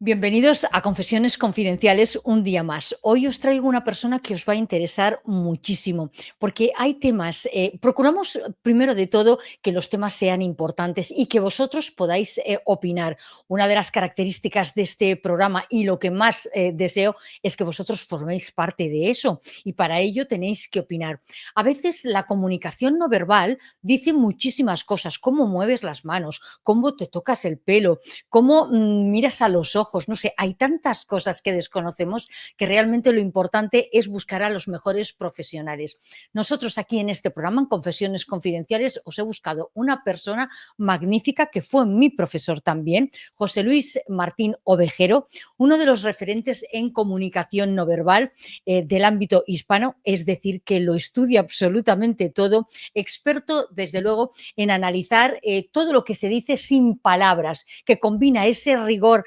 Bienvenidos a Confesiones Confidenciales un día más. Hoy os traigo una persona que os va a interesar muchísimo, porque hay temas, procuramos primero de todo que los temas sean importantes y que vosotros podáis opinar. Una de las características de este programa y lo que más deseo es que vosotros forméis parte de eso y para ello tenéis que opinar. A veces la comunicación no verbal dice muchísimas cosas, cómo mueves las manos, cómo te tocas el pelo, cómo miras a los ojos, no sé, hay tantas cosas que desconocemos que realmente lo importante es buscar a los mejores profesionales. Nosotros aquí en este programa, en Confesiones Confidenciales, os he buscado una persona magnífica que fue mi profesor también, José Luis Martín Ovejero, uno de los referentes en comunicación no verbal del ámbito hispano, es decir, que lo estudia absolutamente todo, experto desde luego en analizar todo lo que se dice sin palabras, que combina ese rigor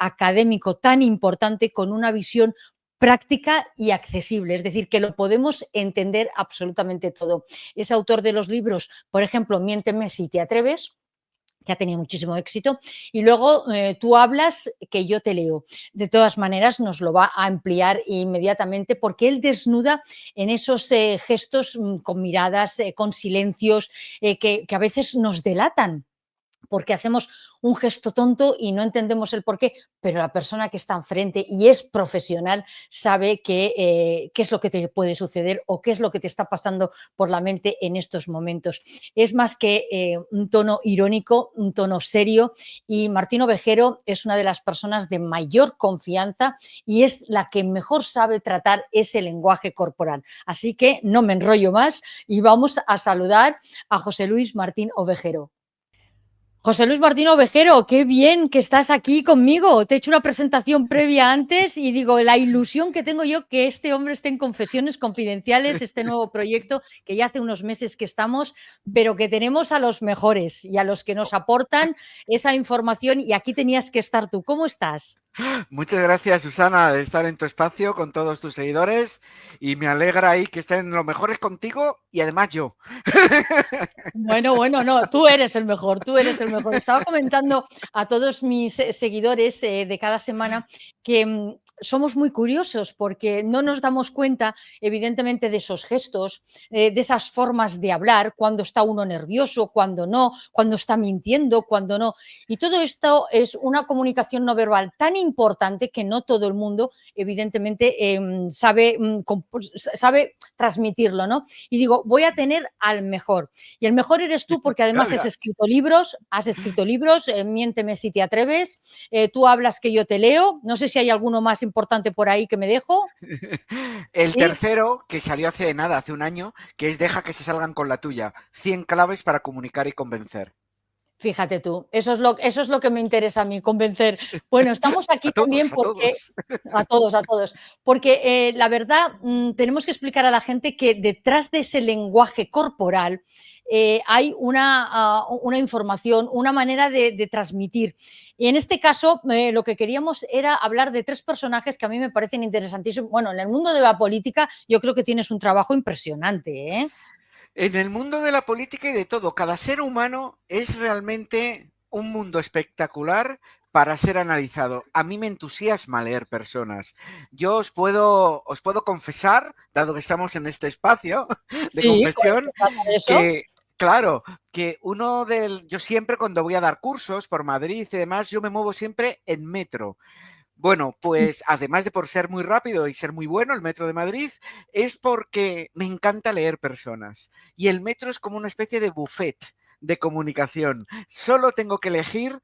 académico tan importante con una visión práctica y accesible, es decir, que lo podemos entender absolutamente todo. Es autor de los libros, por ejemplo, Miénteme si te atreves, que ha tenido muchísimo éxito, y luego tú hablas que yo te leo. De todas maneras, nos lo va a ampliar inmediatamente porque él desnuda en esos gestos con miradas, con silencios, que a veces nos delatan porque hacemos un gesto tonto y no entendemos el porqué, pero la persona que está enfrente y es profesional sabe qué es lo que te puede suceder o qué es lo que te está pasando por la mente en estos momentos. Es más que un tono irónico, un tono serio, y Martín Ovejero es una de las personas de mayor confianza y es la que mejor sabe tratar ese lenguaje corporal. Así que no me enrollo más y vamos a saludar a José Luis Martín Ovejero. José Luis Martín Ovejero, qué bien que estás aquí conmigo. Te he hecho una presentación previa antes y digo, la ilusión que tengo yo que este hombre esté en Confesiones Confidenciales, este nuevo proyecto que ya hace unos meses que estamos, pero que tenemos a los mejores y a los que nos aportan esa información y aquí tenías que estar tú. ¿Cómo estás? Muchas gracias, Susana, de estar en tu espacio con todos tus seguidores y me alegra ahí que estén los mejores contigo y además yo. Bueno, no, tú eres el mejor, tú eres el mejor. Estaba comentando a todos mis seguidores de cada semana que somos muy curiosos porque no nos damos cuenta, evidentemente, de esos gestos, de esas formas de hablar, cuando está uno nervioso, cuando no, cuando está mintiendo, cuando no. Y todo esto es una comunicación no verbal tan importante que no todo el mundo, evidentemente, sabe transmitirlo, ¿no? Y digo, voy a tener al mejor. Y el mejor eres tú porque además has escrito libros, Miénteme si te atreves, tú hablas que yo te leo, no sé si hay alguno más importante por ahí que me dejo. El Sí, tercero, que salió hace nada, hace un año, que es Deja que se salgan con la tuya. 100 claves para comunicar y convencer. fíjate tú, eso es lo que me interesa a mí, convencer. Bueno, estamos A aquí todos, también a porque todos. a todos, porque la verdad tenemos que explicar a la gente que detrás de ese lenguaje corporal hay una información, una manera de transmitir. Y en este caso, lo que queríamos era hablar de tres personajes que a mí me parecen interesantísimos. Bueno, en el mundo de la política yo creo que tienes un trabajo impresionante, ¿eh? En el mundo de la política y de todo, cada ser humano es realmente un mundo espectacular para ser analizado. A mí me entusiasma leer personas. Yo os puedo confesar, dado que estamos en este espacio de Sí, pues se confesión, trata de eso. que, claro, yo siempre cuando voy a dar cursos por Madrid y demás, yo me muevo siempre en metro. Bueno, pues además de por ser muy rápido y ser muy bueno el metro de Madrid, es porque me encanta leer personas. Y el metro es como una especie de buffet de comunicación. Solo tengo que elegir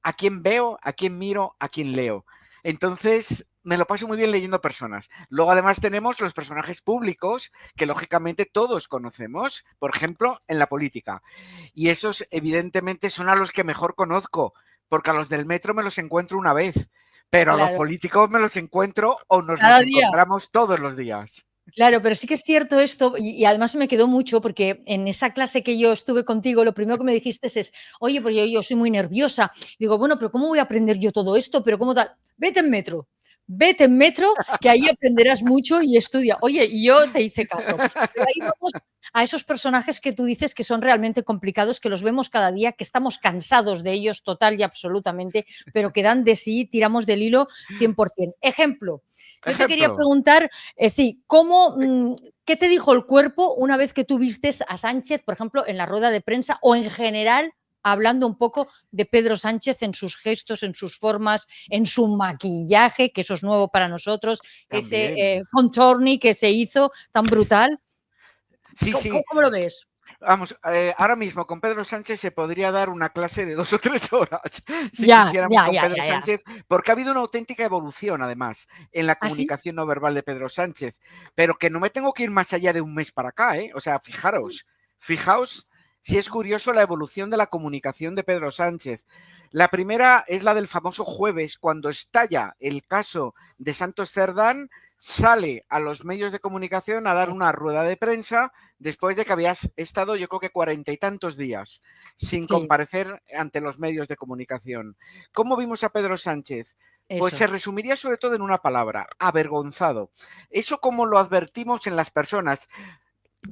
a quién veo, a quién miro, a quién leo. Entonces, me lo paso muy bien leyendo personas. Luego, además, tenemos los personajes públicos que, lógicamente, todos conocemos, por ejemplo, en la política. Y esos, evidentemente, son a los que mejor conozco, porque a los del metro me los encuentro una vez, pero a los Claro, políticos me los encuentro o nos los cada día. encontramos todos los días. Claro, pero sí que es cierto esto, y además me quedó mucho porque en esa clase que yo estuve contigo, lo primero que me dijiste es: "Oye, pues yo soy muy nerviosa". Digo: "Bueno, pero ¿cómo voy a aprender yo todo esto? Pero ¿cómo tal?". Vete en metro, que ahí aprenderás mucho y estudia. Oye, y yo te hice caso. Pero ahí vamos a esos personajes que tú dices que son realmente complicados, que los vemos cada día, que estamos cansados de ellos total y absolutamente, pero que dan de sí, tiramos del hilo 100%. Ejemplo, yo te quería Ejemplo. preguntar, sí, ¿qué te dijo el cuerpo una vez que tú vistes a Sánchez, por ejemplo, en la rueda de prensa o en general, hablando un poco de Pedro Sánchez en sus gestos, en sus formas, en su maquillaje, que eso es nuevo para nosotros, ese También. contorni que se hizo tan brutal? Sí, ¿Cómo, sí. cómo lo ves? Vamos, ahora mismo con Pedro Sánchez se podría dar una clase de 2 o 3 horas, si Ya, quisiéramos ya, con ya, Pedro ya, ya. Sánchez, porque ha habido una auténtica evolución, además, en la ¿Ah, sí? comunicación no verbal de Pedro Sánchez, pero que no me tengo que ir más allá de un mes para acá, ¿eh? O sea, fijaos si es curioso la evolución de la comunicación de Pedro Sánchez. La primera es la del famoso jueves, cuando estalla el caso de Santos Cerdán, sale a los medios de comunicación a dar una rueda de prensa después de que habías estado, yo creo que 40 y tantos días sin Sí, comparecer ante los medios de comunicación. ¿Cómo vimos a Pedro Sánchez? Pues eso. se resumiría sobre todo en una palabra: avergonzado. Eso como lo advertimos en las personas.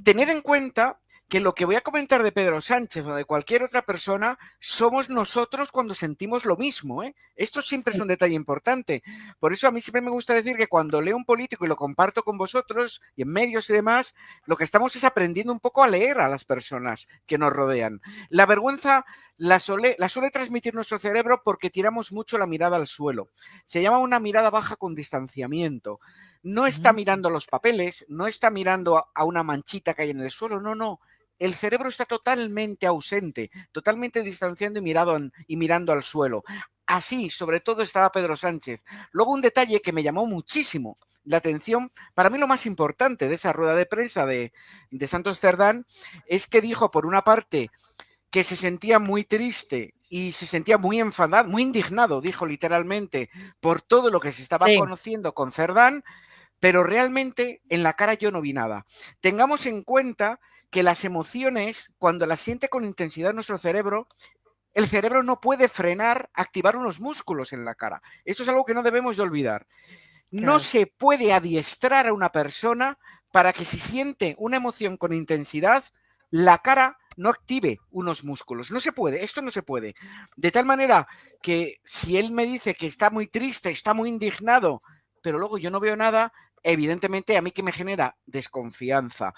Tener en cuenta que lo que voy a comentar de Pedro Sánchez o de cualquier otra persona somos nosotros cuando sentimos lo mismo, ¿eh? Esto siempre es Sí. un detalle importante. Por eso a mí siempre me gusta decir que cuando leo un político y lo comparto con vosotros y en medios y demás, lo que estamos es aprendiendo un poco a leer a las personas que nos rodean. La vergüenza la suele transmitir nuestro cerebro porque tiramos mucho la mirada al suelo. Se llama una mirada baja con distanciamiento. No está Mm, mirando los papeles, no está mirando a una manchita que hay en el suelo, no, no. El cerebro está totalmente ausente, totalmente distanciando y mirando al suelo. Así, sobre todo, estaba Pedro Sánchez. Luego, un detalle que me llamó muchísimo la atención, para mí lo más importante de esa rueda de prensa de Santos Cerdán, es que dijo, por una parte, que se sentía muy triste y se sentía muy enfadado, muy indignado, dijo literalmente, por todo lo que se estaba sí, conociendo con Cerdán, pero realmente en la cara yo no vi nada. Tengamos en cuenta que las emociones, cuando las siente con intensidad nuestro cerebro, el cerebro no puede frenar, activar unos músculos en la cara. Esto es algo que no debemos de olvidar. No claro. se puede adiestrar a una persona para que si siente una emoción con intensidad, la cara no active unos músculos. No se puede, esto no se puede. De tal manera que si él me dice que está muy triste, está muy indignado, pero luego yo no veo nada, evidentemente a mí que me genera desconfianza.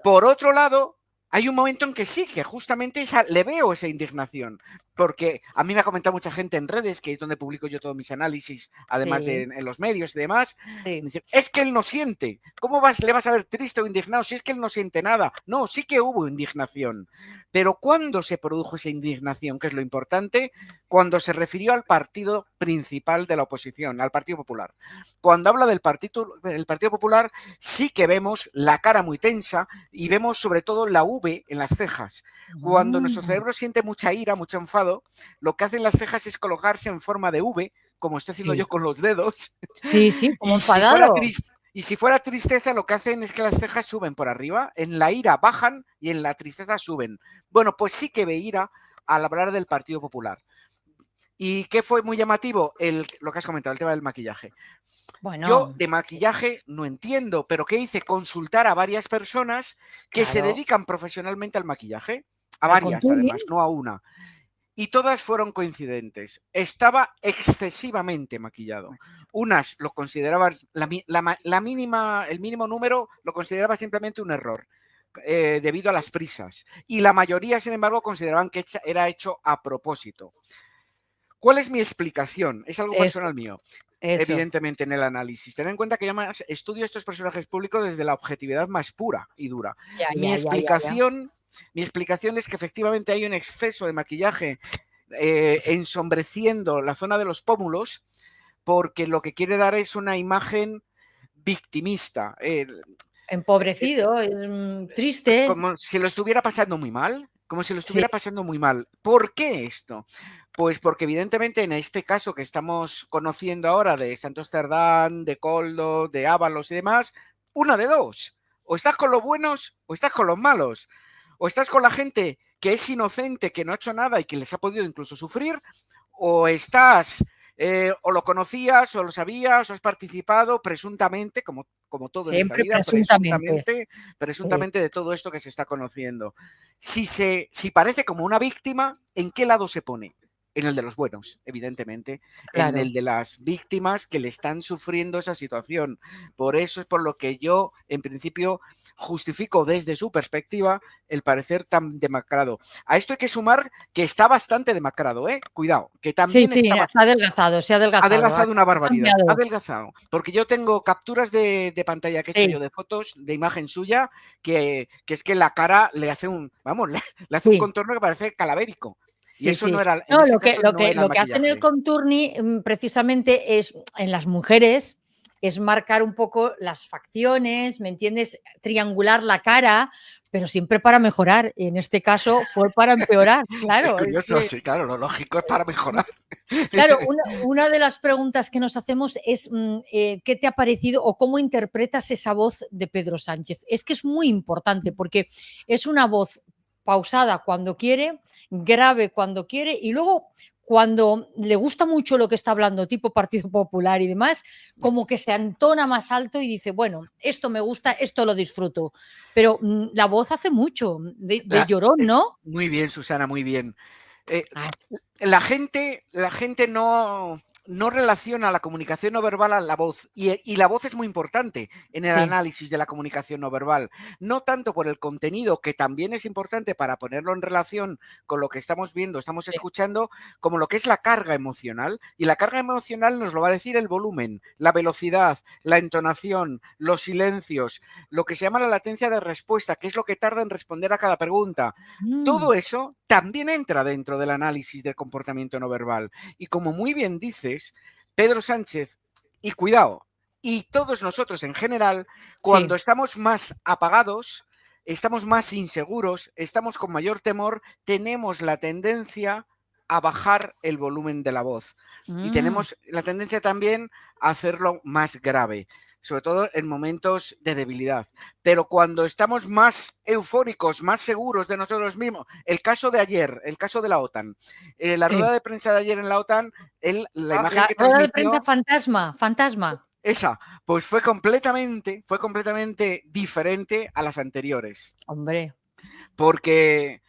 Por otro lado, hay un momento en que sí, que justamente le veo esa indignación, porque a mí me ha comentado mucha gente en redes, que es donde publico yo todos mis análisis, además de Sí, en los medios y demás, sí, me dicen, es que él no siente, ¿cómo le vas a ver triste o indignado si es que él no siente nada? No, sí que hubo indignación, pero ¿cuándo se produjo esa indignación? Que es lo importante, cuando se refirió al partido principal de la oposición, al Partido Popular. Cuando habla del Partido Popular, sí que vemos la cara muy tensa, y vemos sobre todo la V en las cejas. Cuando nuestro mm, cerebro siente mucha ira, mucho enfado, lo que hacen las cejas es colocarse en forma de V, como estoy haciendo sí, yo con los dedos, sí, sí, como y si fuera enfadado. triste. Y si fuera tristeza, lo que hacen es que las cejas suben por arriba, en la ira bajan y en la tristeza suben. Bueno, pues sí que ve ira al hablar del Partido Popular. ¿Y qué fue muy llamativo? Lo que has comentado, el tema del maquillaje. Yo Bueno, de maquillaje no entiendo, pero ¿qué hice? Consultar a varias personas que se claro, dedican profesionalmente al maquillaje, a al varias contouring, además, no a una. Y todas fueron coincidentes. Estaba excesivamente maquillado. Unas lo consideraban, la mínima, el mínimo número lo consideraba simplemente un error, debido a las prisas. Y la mayoría, sin embargo, consideraban que era hecho a propósito. ¿Cuál es mi explicación? Es algo eso, personal mío, eso. evidentemente, en el análisis. Ten en cuenta que yo estudio estos personajes públicos desde la objetividad más pura y dura. Ya, Mi ya, ya, ya, ya. explicación, mi explicación es que efectivamente hay un exceso de maquillaje, ensombreciendo la zona de los pómulos, porque lo que quiere dar es una imagen victimista, Empobrecido, triste. como si lo estuviera pasando muy mal, como si lo Sí, estuviera pasando muy mal. ¿Por qué esto? Pues porque evidentemente en este caso que estamos conociendo ahora de Santos Cerdán, de Coldo, de Ábalos y demás, una de dos: o estás con los buenos o estás con los malos, o estás con la gente que es inocente, que no ha hecho nada y que les ha podido incluso sufrir, o estás o lo conocías, o lo sabías, o has participado presuntamente, como todo en esta Siempre vida, presuntamente. presuntamente de todo esto que se está conociendo. Si parece como una víctima, ¿en qué lado se pone? En el de los buenos, evidentemente, en Claro. el de las víctimas que le están sufriendo esa situación. Por eso es por lo que yo, en principio, justifico desde su perspectiva el parecer tan demacrado. A esto hay que sumar que está bastante demacrado, ¿eh? Cuidado, que Sí, también sí, está se ha adelgazado, se ha ha adelgazado, adelgazado una ha barbaridad, ha cambiado. adelgazado. Porque yo tengo capturas de pantalla que he hecho Sí, yo de fotos, de imagen suya, que es que la cara le hace vamos, le hace un sí. contorno que parece calavérico. Y Sí, eso sí. no era, en No, ese caso no era el lo que hacen el maquillaje. contourning, precisamente es en las mujeres, es marcar un poco las facciones, ¿me entiendes? Triangular la cara, pero siempre para mejorar. En este caso fue para empeorar, Es claro, es curioso, que sí, claro, lo lógico es para mejorar. claro, una de las preguntas que nos hacemos es, ¿qué te ha parecido o cómo interpretas esa voz de Pedro Sánchez? Es que es muy importante porque es una voz pausada cuando quiere, grave cuando quiere y luego cuando le gusta mucho lo que está hablando, tipo Partido Popular y demás, como que se entona más alto y dice, bueno, esto me gusta, esto lo disfruto. Pero la voz hace mucho de La- llorón, ¿no? Muy bien, Susana, muy bien. Eh, Ah, la gente no relaciona la comunicación no verbal a la voz y la voz es muy importante en el sí, análisis de la comunicación no verbal, no tanto por el contenido, que también es importante para ponerlo en relación con lo que estamos viendo, estamos sí, escuchando, como lo que es la carga emocional. Y la carga emocional nos lo va a decir el volumen, la velocidad, la entonación, los silencios, lo que se llama la latencia de respuesta, que es lo que tarda en responder a cada pregunta. mm, Todo eso también entra dentro del análisis del comportamiento no verbal. Y como muy bien dices, Pedro Sánchez, y cuidado, y todos nosotros en general, cuando sí. estamos más apagados, estamos más inseguros, estamos con mayor temor, tenemos la tendencia a bajar el volumen de la voz. Y Mm. tenemos la tendencia también a hacerlo más grave, sobre todo en momentos de debilidad. Pero cuando estamos más eufóricos, más seguros de nosotros mismos, el caso de ayer, el caso de la OTAN, la Sí. rueda de prensa de ayer en la OTAN, la Ah, imagen la que rueda de prensa transmitió, fantasma, fantasma. esa, pues fue completamente diferente a las anteriores, Hombre, porque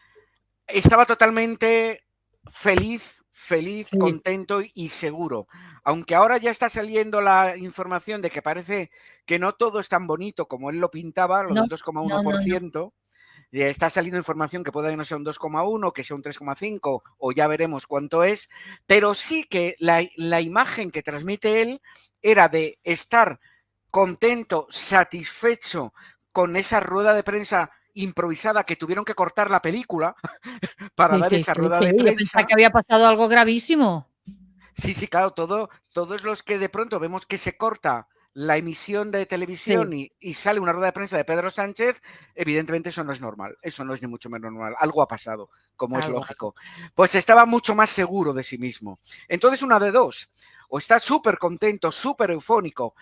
estaba totalmente feliz, sí. contento y seguro. Aunque ahora ya está saliendo la información de que parece que no todo es tan bonito como él lo pintaba, lo No, del dos coma uno no, por no, no. ciento. Está saliendo información que puede que no sea un 2,1, que sea un 3,5 o ya veremos cuánto es, pero sí que la imagen que transmite él era de estar contento, satisfecho con esa rueda de prensa improvisada que tuvieron que cortar la película para Sí, dar sí, esa sí, rueda sí. de Yo pensaba prensa. que había pasado algo gravísimo. Sí, sí, claro, todos los que de pronto vemos que se corta la emisión de Sí, televisión y sale una rueda de prensa de Pedro Sánchez, evidentemente eso no es normal, eso no es ni mucho menos normal, algo ha pasado, como es algo, algo. lógico. Pues estaba mucho más seguro de sí mismo. Entonces una de dos, o está súper contento, súper eufónico,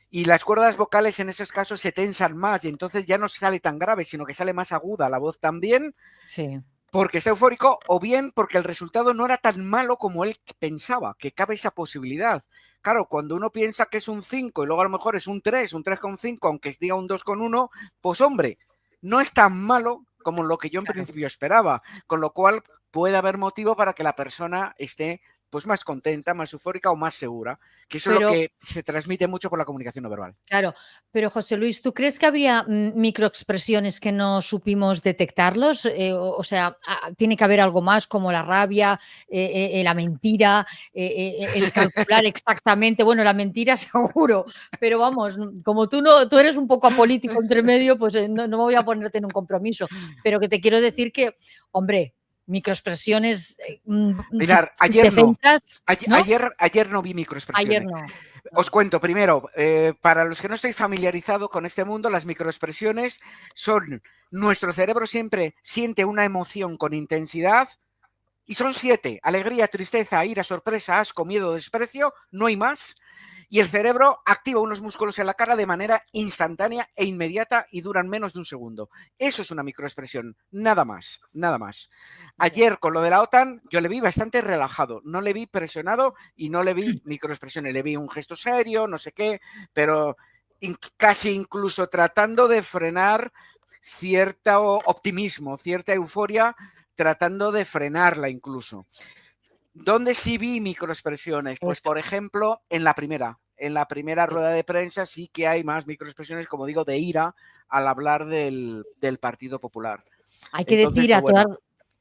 y las cuerdas vocales en esos casos se tensan más y entonces ya no sale tan grave, sino que sale más aguda la voz también, Sí, porque está eufórico o bien porque el resultado no era tan malo como él pensaba, que cabe esa posibilidad. Claro, cuando uno piensa que es un 5 y luego a lo mejor es un 3, un 3,5, aunque diga un 2,1, pues hombre, no es tan malo como lo que yo en claro. principio esperaba, con lo cual puede haber motivo para que la persona esté pues más contenta, más eufórica o más segura, que eso es lo Pero que se transmite mucho por la comunicación no verbal. claro, pero José Luis, ¿tú crees que habría microexpresiones que no supimos detectarlos? O sea, tiene que haber algo más como la rabia, la mentira, el calcular exactamente. Bueno, la mentira seguro, pero vamos, como tú eres un poco apolítico entre medio, pues no, no me voy a ponerte en un compromiso. Pero que te quiero decir que, hombre, microexpresiones, Mirar, si te centras, ¿no? ayer no vi Ayer microexpresiones. no. Os No. cuento primero, para los que no estáis familiarizados con este mundo, las microexpresiones son nuestro cerebro siempre siente una emoción con intensidad Y son 7. Alegría, tristeza, ira, sorpresa, asco, miedo, desprecio. No hay más. Y el cerebro activa unos músculos en la cara de manera instantánea e inmediata y duran menos de un segundo. Eso es una microexpresión, nada más, nada más. Ya. Ayer con lo de la OTAN yo le vi bastante relajado, no le vi presionado y no le vi microexpresiones, le vi un gesto serio, no sé qué, pero casi incluso tratando de frenar cierto optimismo, cierta euforia, tratando de frenarla incluso. ¿Dónde sí vi microexpresiones? Pues, Eso. por ejemplo, en la primera. En la primera Sí. rueda de prensa sí que hay más microexpresiones, como digo, de ira al hablar del Partido Popular. Hay que Entonces, decir pues a bueno, todas,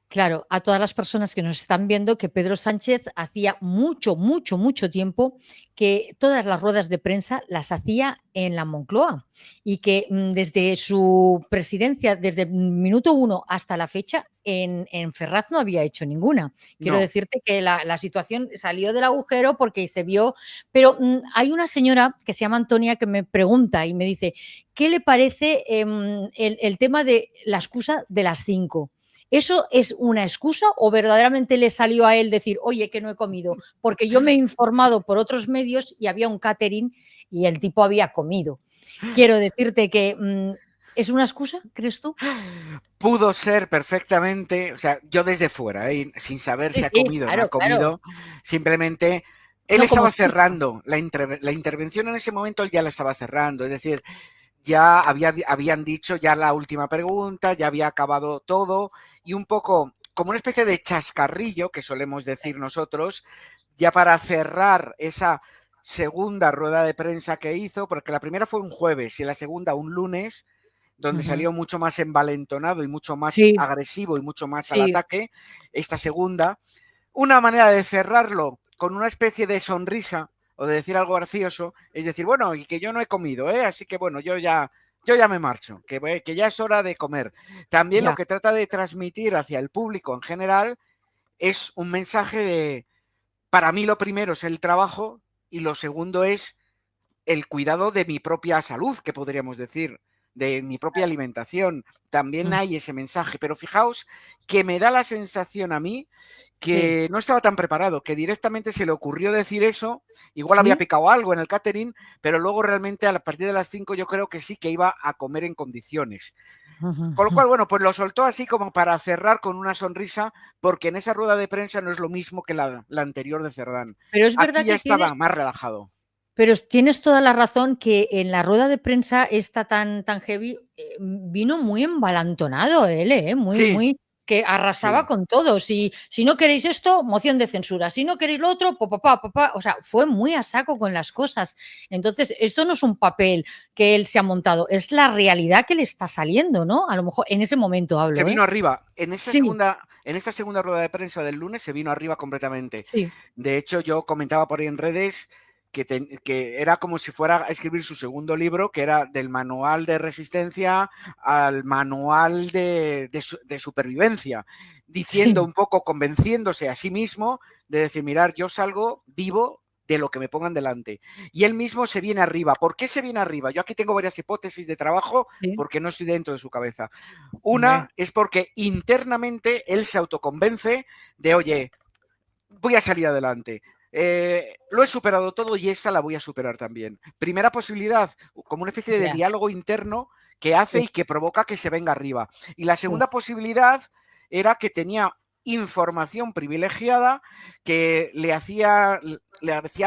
claro, a todas las personas que nos están viendo que Pedro Sánchez hacía mucho, mucho, mucho tiempo que todas las ruedas de prensa las hacía en la Moncloa y que desde su presidencia, desde el minuto uno hasta la fecha, en Ferraz no había hecho ninguna. Quiero no. decirte que la situación salió del agujero porque se vio, pero hay una señora que se llama Antonia que me pregunta y me dice, ¿qué le parece el tema de la excusa de las 5? ¿Eso es una excusa o verdaderamente le salió a él decir, oye, que no he comido? Porque yo me he informado por otros medios y había un catering y el tipo había comido. Quiero decirte que, ¿es una excusa, crees tú? Pudo ser perfectamente, o sea, yo desde fuera, sin saber Sí, si ha sí, comido o no ha claro, claro. comido, simplemente él No, como estaba excusa. cerrando la intervención en ese momento, él ya la estaba cerrando, es decir, ya habían dicho ya la última pregunta, ya había acabado todo y un poco como una especie de chascarrillo que solemos decir nosotros, ya para cerrar esa segunda rueda de prensa que hizo, porque la primera fue un jueves y la segunda un lunes, donde Ujú. salió mucho más envalentonado y mucho más Sí, agresivo y mucho más al sí, ataque, esta segunda, una manera de cerrarlo con una especie de sonrisa o de decir algo gracioso, es decir, bueno, y que yo no he comido, ¿eh? Así que bueno, yo ya me marcho, que ya es hora de comer. También lo ya. que trata de transmitir hacia el público en general es un mensaje de, para mí lo primero es el trabajo y lo segundo es el cuidado de mi propia salud, que podríamos decir, de mi propia alimentación. También Mm, hay ese mensaje, pero fijaos que me da la sensación a mí sí, que no estaba tan preparado, que directamente se le ocurrió decir eso, igual había sí. picado algo en el catering, pero luego realmente a partir de las 5 yo creo que sí que iba a comer en condiciones. Ujú, Con lo ujú. cual, bueno, pues lo soltó así como para cerrar con una sonrisa, porque en esa rueda de prensa no es lo mismo que la anterior de Cerdán. Pero es Aquí verdad ya que tienes estaba más relajado. Pero tienes toda la razón que en la rueda de prensa esta tan heavy, vino muy embalantonado él, muy, Sí, muy que arrasaba sí. con todo. Si no queréis esto, moción de censura. Si no queréis lo otro, o sea, fue muy a saco con las cosas. Entonces, esto no es un papel que él se ha montado, es la realidad que le está saliendo, ¿no? A lo mejor en ese momento Se hablo, ¿eh? vino arriba. Sí, En esta segunda rueda de prensa del lunes se vino arriba completamente. sí, De hecho, yo comentaba por ahí en redes que era como si fuera a escribir su segundo libro, que era del manual de resistencia al manual de supervivencia, diciendo sí, un poco, convenciéndose a sí mismo de decir, mirar, yo salgo vivo de lo que me pongan delante. Y él mismo se viene arriba. ¿Por qué se viene arriba? Yo aquí tengo varias hipótesis de trabajo sí, porque no estoy dentro de su cabeza. Una hombre, es porque internamente él se autoconvence de, oye, voy a salir adelante. Lo he superado todo y esta la voy a superar también. Primera posibilidad, como una especie de ya, diálogo interno que hace y eso, que provoca que se venga arriba. Y la sí, segunda posibilidad era que tenía información privilegiada que le hacía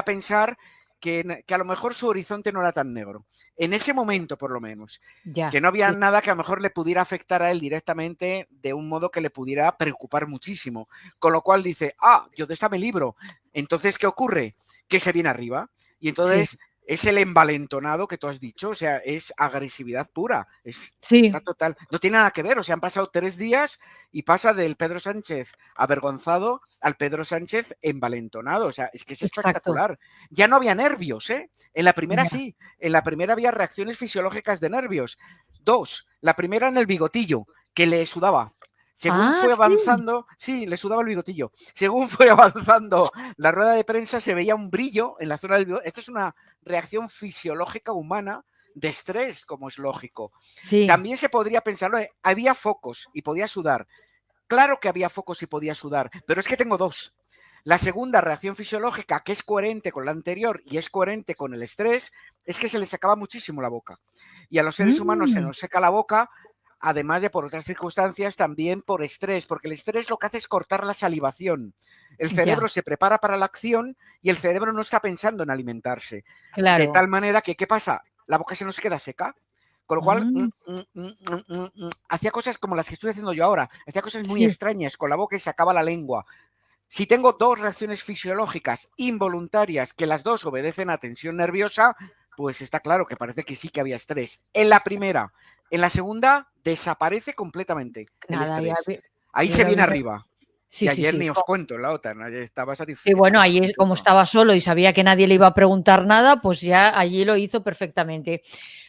pensar que a lo mejor su horizonte no era tan negro. En ese momento, por lo menos ya, que no había sí, nada que a lo mejor le pudiera afectar a él directamente de un modo que le pudiera preocupar muchísimo. Con lo cual dice, yo de esta me libro. Entonces, ¿qué ocurre? Que se viene arriba. Y sí, entonces es el envalentonado que tú has dicho, o sea, es agresividad pura, está sí, total, no tiene nada que ver, o sea, han pasado 3 días y pasa del Pedro Sánchez avergonzado al Pedro Sánchez envalentonado, o sea, es que es exacto. espectacular. Ya no había nervios, ¿eh? En la primera Ya. sí, en la primera había reacciones fisiológicas de nervios. Dos, la primera en el bigotillo, que le sudaba. Según Ah, fue sí. avanzando, sí, le sudaba el bigotillo. Según fue avanzando la rueda de prensa, se veía un brillo en la zona del bigotillo. Esto es una reacción fisiológica humana de estrés, como es lógico. Sí, También se podría pensarlo, había focos y podía sudar. Claro que había focos y podía sudar, pero es que tengo dos. La segunda reacción fisiológica, que es coherente con la anterior y es coherente con el estrés, es que se le secaba muchísimo la boca. Y a los seres humanos se Mm, nos seca la boca, además de por otras circunstancias, también por estrés, porque el estrés lo que hace es cortar la salivación. El cerebro ya, se prepara para la acción y el cerebro no está pensando en alimentarse. De claro. tal manera que, ¿qué pasa? La boca se nos queda seca. Con lo cual, Mm, hacía cosas como las que estoy haciendo yo ahora. Hacía cosas muy sí, extrañas con la boca y sacaba la lengua. Si tengo dos reacciones fisiológicas involuntarias que las dos obedecen a tensión nerviosa, pues está claro que parece que sí que había estrés. En la primera, en la segunda, desaparece completamente el nada, ya estrés. ve Ahí se mira, viene mira. arriba. Sí, Y sí, ayer sí. ni os cuento en la otra, ¿no? Ayer estaba Y bueno, estaba ahí como satisfecho. estaba solo y sabía que nadie le iba a preguntar nada, pues ya allí lo hizo perfectamente.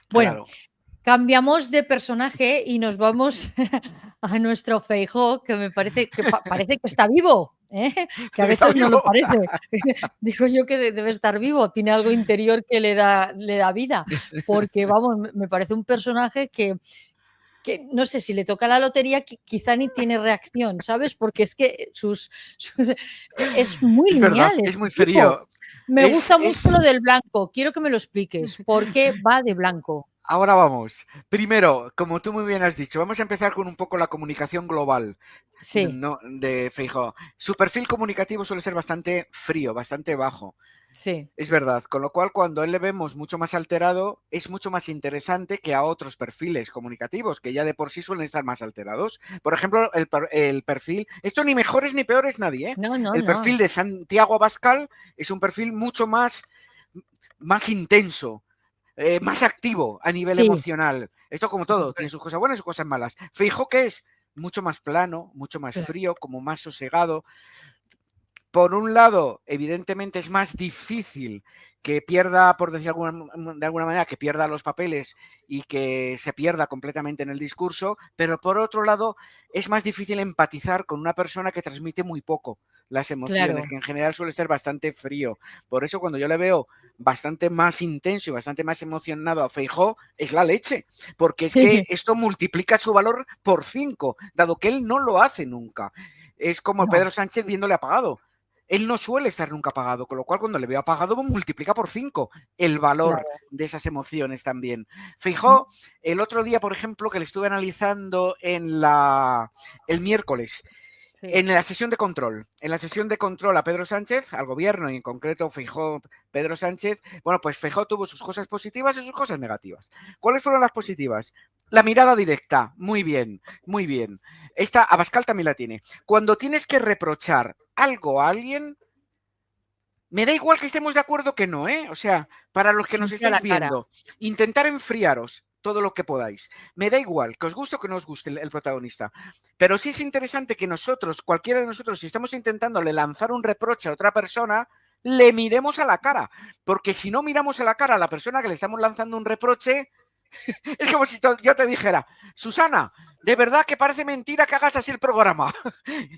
Bueno, Claro. cambiamos de personaje y nos vamos a nuestro Feijóo, que me parece que parece que está vivo, ¿eh? Que a ¿Está veces no lo vivo? parece. Digo yo que debe estar vivo, tiene algo interior que le da vida, porque vamos, me parece un personaje que no sé si le toca la lotería, quizá ni tiene reacción, ¿sabes? Porque es que es muy Es verdad, lineal es este muy tipo. frío. Me Es, gusta mucho lo es, del blanco, quiero que me lo expliques, ¿por qué va de blanco? Ahora vamos. Primero, como tú muy bien has dicho, vamos a empezar con un poco la comunicación global, Sí, no, de Feijóo. Su perfil comunicativo suele ser bastante frío, bastante bajo. sí, Es verdad, con lo cual cuando a él le vemos mucho más alterado, es mucho más interesante que a otros perfiles comunicativos, que ya de por sí suelen estar más alterados. Por ejemplo, el perfil, esto ni mejores ni peores nadie, ¿eh? no, no, El no, perfil de Santiago Abascal es un perfil mucho más intenso, más activo a nivel sí, emocional. Esto como todo, tiene sus cosas buenas y sus cosas malas. Feijóo que es mucho más plano, mucho más claro, frío, como más sosegado. Por un lado, evidentemente es más difícil que pierda, por decir de alguna manera, que pierda los papeles y que se pierda completamente en el discurso, pero por otro lado, es más difícil empatizar con una persona que transmite muy poco las emociones, claro, que en general suele ser bastante frío. Por eso cuando yo le veo bastante más intenso y bastante más emocionado a Feijóo, es la leche, porque es que sí, esto multiplica su valor por 5, dado que él no lo hace nunca. Es como no, Pedro Sánchez viéndole apagado. Él no suele estar nunca apagado, con lo cual cuando le veo apagado multiplica por 5 el valor claro, de esas emociones también. mm, Fijó el otro día, por ejemplo, que le estuve analizando el miércoles, sí, en la sesión de control. En la sesión de control a Pedro Sánchez, al gobierno y en concreto Feijóo, Pedro Sánchez, bueno, pues Feijóo tuvo sus cosas positivas y sus cosas negativas. ¿Cuáles fueron las positivas? La mirada directa, muy bien, muy bien. Esta Abascal también la tiene. Cuando tienes que reprochar algo a alguien, me da igual que estemos de acuerdo que no, ¿eh? O sea, para los que nos siempre a la estáis cara, viendo, intentar enfriaros todo lo que podáis. Me da igual, que os guste o que no os guste el protagonista. Pero sí es interesante que nosotros, cualquiera de nosotros, si estamos intentándole lanzar un reproche a otra persona, le miremos a la cara. Porque si no miramos a la cara a la persona que le estamos lanzando un reproche, es como si yo te dijera, Susana, de verdad que parece mentira que hagas así el programa.